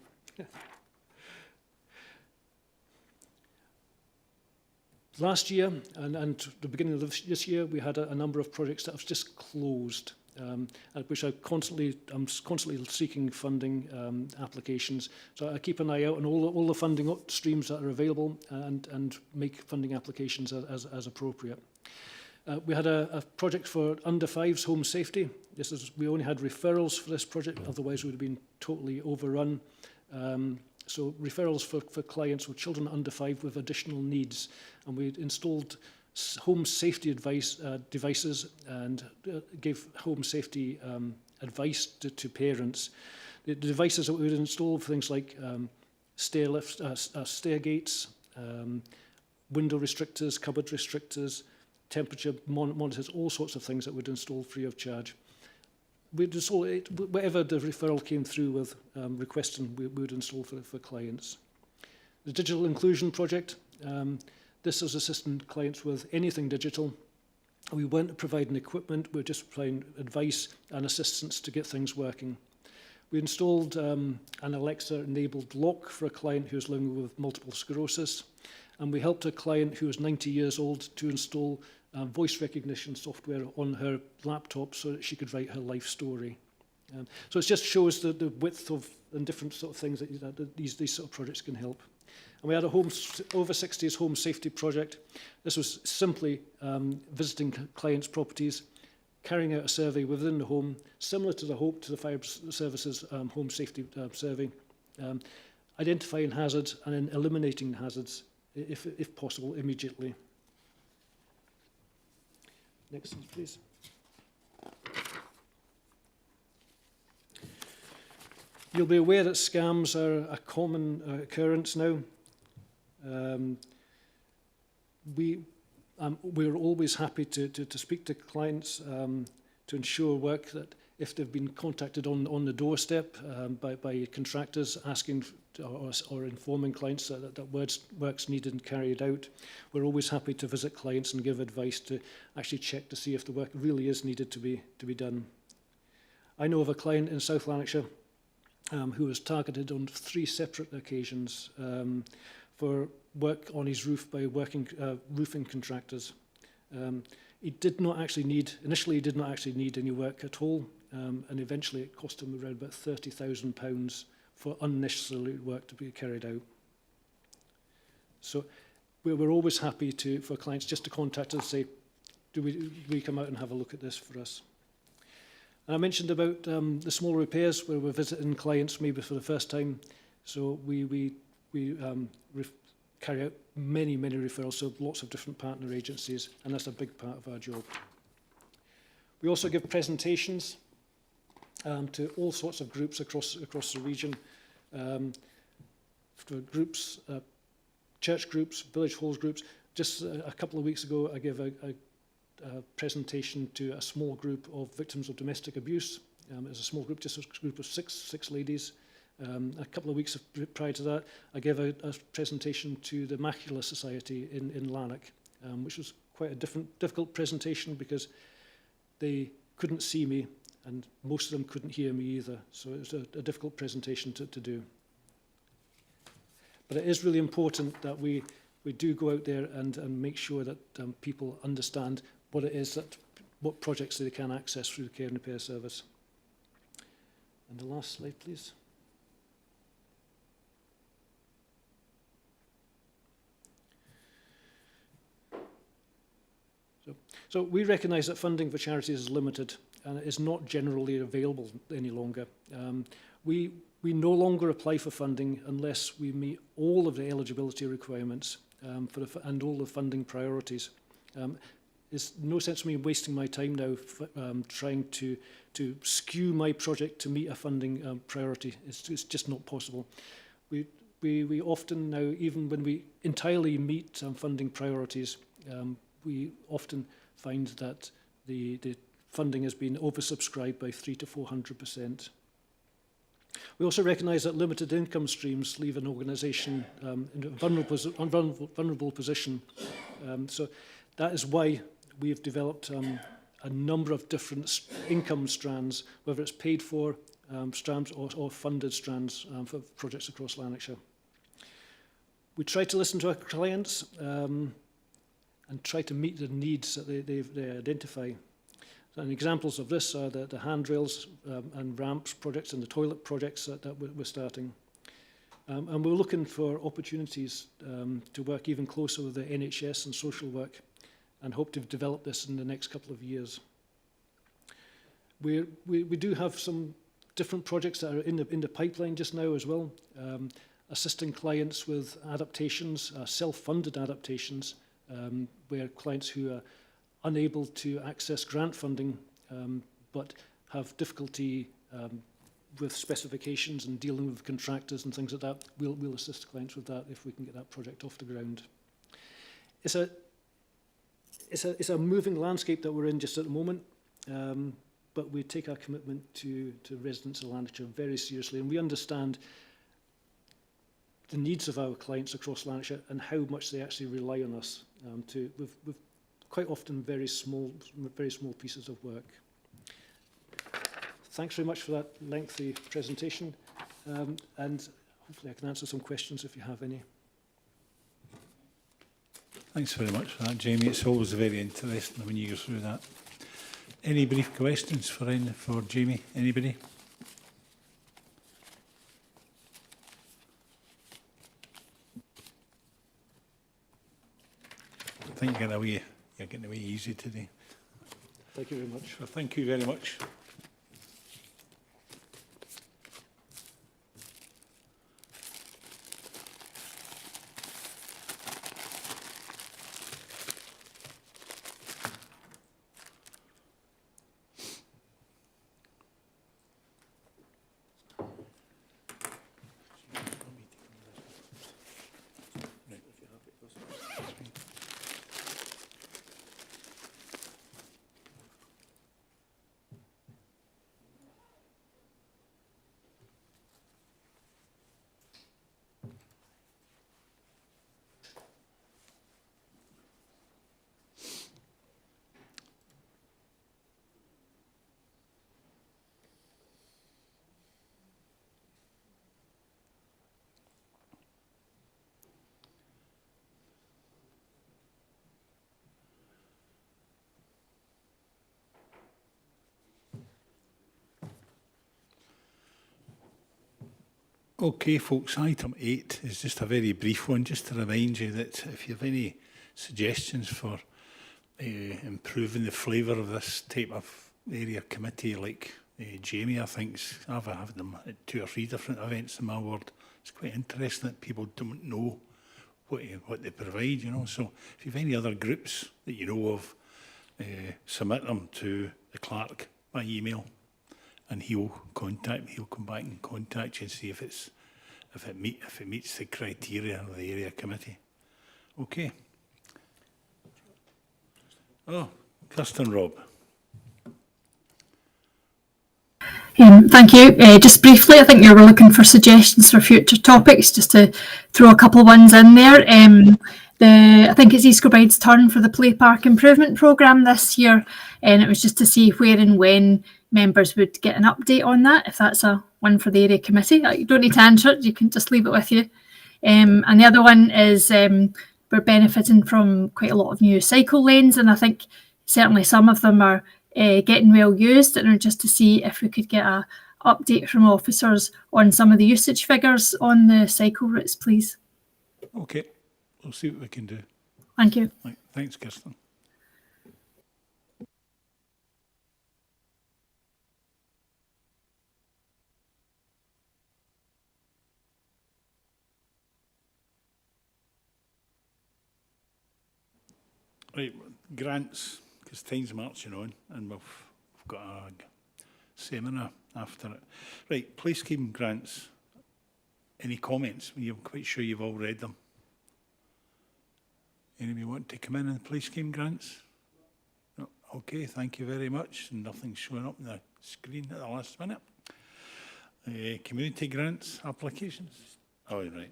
Last year and the beginning of this year, we had a number of projects that have just closed, which I'm constantly seeking funding applications. So I keep an eye out on all the funding streams that are available and make funding applications as appropriate. We had a project for under fives home safety. We only had referrals for this project, otherwise we would have been totally overrun. So referrals for clients with children under 5 with additional needs, and we installed home safety devices and gave home safety advice to parents. The devices that we would install for things like stair lifts, stair gates, window restrictors, cupboard restrictors, temperature monitors, all sorts of things that we'd install free of charge. We'd install it, whatever the referral came through with requesting, we would install for clients. The Digital Inclusion Project, this is assisting clients with anything digital. We weren't providing equipment, we were just providing advice and assistance to get things working. We installed an Alexa-enabled lock for a client who was living with multiple sclerosis, and we helped a client who was 90 years old to install voice recognition software on her laptop so that she could write her life story. So it just shows the width of and different sort of things that these sort of projects can help. And we had a over 60s home safety project. This was simply visiting clients' properties, carrying out a survey within the home, similar to the fire services home safety survey, identifying hazards and then eliminating hazards if possible immediately. Next slide, please. You'll be aware that scams are a common occurrence now. We're always happy to speak to clients to ensure work that if they've been contacted on the doorstep by contractors asking or informing clients that work's needed and carried out, we're always happy to visit clients and give advice to actually check to see if the work really is needed to be done. I know of a client in South Lanarkshire who was targeted on 3 separate occasions for work on his roof by roofing contractors. He did not actually need any work at all, and eventually it cost him around about £30,000 for unnecessary work to be carried out. So we're always happy for clients just to contact us and say, do we come out and have a look at this for us? And I mentioned about the small repairs where we're visiting clients maybe for the first time. So we carry out many referrals, so lots of different partner agencies, and that's a big part of our job. We also give presentations to all sorts of groups across the region, for groups, church groups, village halls groups. Just a couple of weeks ago, I gave a presentation to a small group of victims of domestic abuse. It was a small group, just a group of six ladies. A couple of weeks prior to that, I gave a presentation to the Macula Society in Lanark, which was quite a difficult presentation because they couldn't see me and most of them couldn't hear me either. So it was a difficult presentation to do. But it is really important that we do go out there and make sure that people understand what it is what projects they can access through the care and repair service. And the last slide, please. So we recognise that funding for charities is limited and it is not generally available any longer. We no longer apply for funding unless we meet all of the eligibility requirements and all the funding priorities. there's no sense of me wasting my time now trying to skew my project to meet a funding priority. It's just not possible. We often now, even when we entirely meet funding priorities, we often find that the funding has been oversubscribed by 300 to 400%. We also recognise that limited income streams leave an organisation in a vulnerable position. So that is why we have developed a number of different income strands, whether it's paid for strands or funded strands for projects across Lanarkshire. We try to listen to our clients and try to meet the needs that they identify. And examples of this are the handrails and ramps projects and the toilet projects that we're starting. And we're looking for opportunities to work even closer with the NHS and social work, and hope to develop this in the next couple of years. We do have some different projects that are in the pipeline just now as well, assisting clients with adaptations, self-funded adaptations, where clients who are unable to access grant funding but have difficulty with specifications and dealing with contractors and things like that, we'll assist clients with that if we can get that project off the ground. It's a moving landscape that we're in just at the moment, but we take our commitment to residents of Lanarkshire very seriously, and we understand the needs of our clients across Lanarkshire and how much they actually rely on us with quite often very small pieces of work. Thanks very much for that lengthy presentation, and hopefully I can answer some questions if you have any.
Thanks very much for that, Jamie. It's always very interesting when you go through that. Any brief questions for Jamie? Anybody? I think you're getting away easy today.
Thank you very much.
Well, thank you very much. Okay, folks, item 8 is just a very brief one, just to remind you that if you have any suggestions for improving the flavour of this type of area committee, like Jamie, I think, I've had them at 2 or 3 different events in my ward. It's quite interesting that people don't know what they provide, you know. So if you have any other groups that you know of, submit them to the clerk by email. And he'll come back and contact you and see if it meets the criteria of the area committee. Okay. Oh, Kirsten, Rob.
Thank you. Just briefly, I think you were looking for suggestions for future topics, just to throw a couple of ones in there. I think it's East Kilbride's turn for the Play Park Improvement Programme this year, and it was just to see where and when members would get an update on that, if that's a one for the area committee. You don't need to answer it, you can just leave it with you. And the other one is we're benefiting from quite a lot of new cycle lanes, and I think certainly some of them are getting well used, and just to see if we could get an update from officers on some of the usage figures on the cycle routes, please.
Okay, we'll see what we can do.
Thank you.
Right. Thanks, Kirsten. Right, grants, because time's marching on, and we've got a seminar after it. Right, play scheme grants. Any comments? You're quite sure you've all read them. Anybody want to come in and play scheme grants? No? Okay, thank you very much. Nothing's showing up on the screen at the last minute. Community grants applications? Oh, right.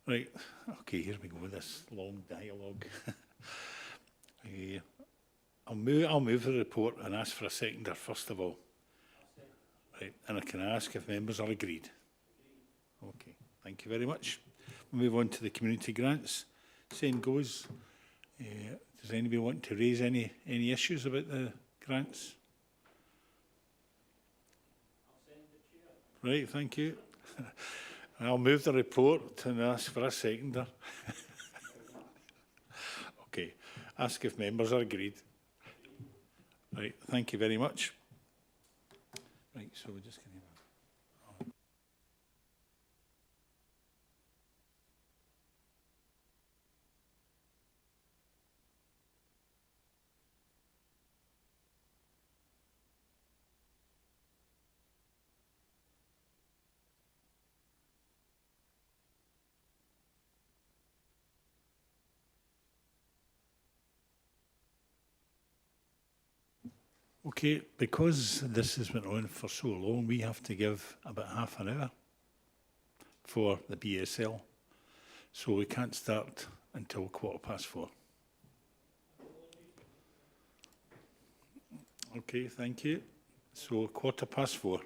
Right, okay, here we go with this long dialogue. I'll move the report and ask for a seconder first of all. Right, and I can ask if members are agreed. Okay, thank you very much. We'll move on to the community grants. Same goes. Does anybody want to raise any issues about the grants? Right, thank you. I'll move the report and ask for a seconder. Okay, ask if members are agreed. Right, thank you very much. Right, so we're just going to... Okay, because this has been on for so long, we have to give about half an hour for the BSL. So we can't start until 4:15. Okay, thank you. So 4:15.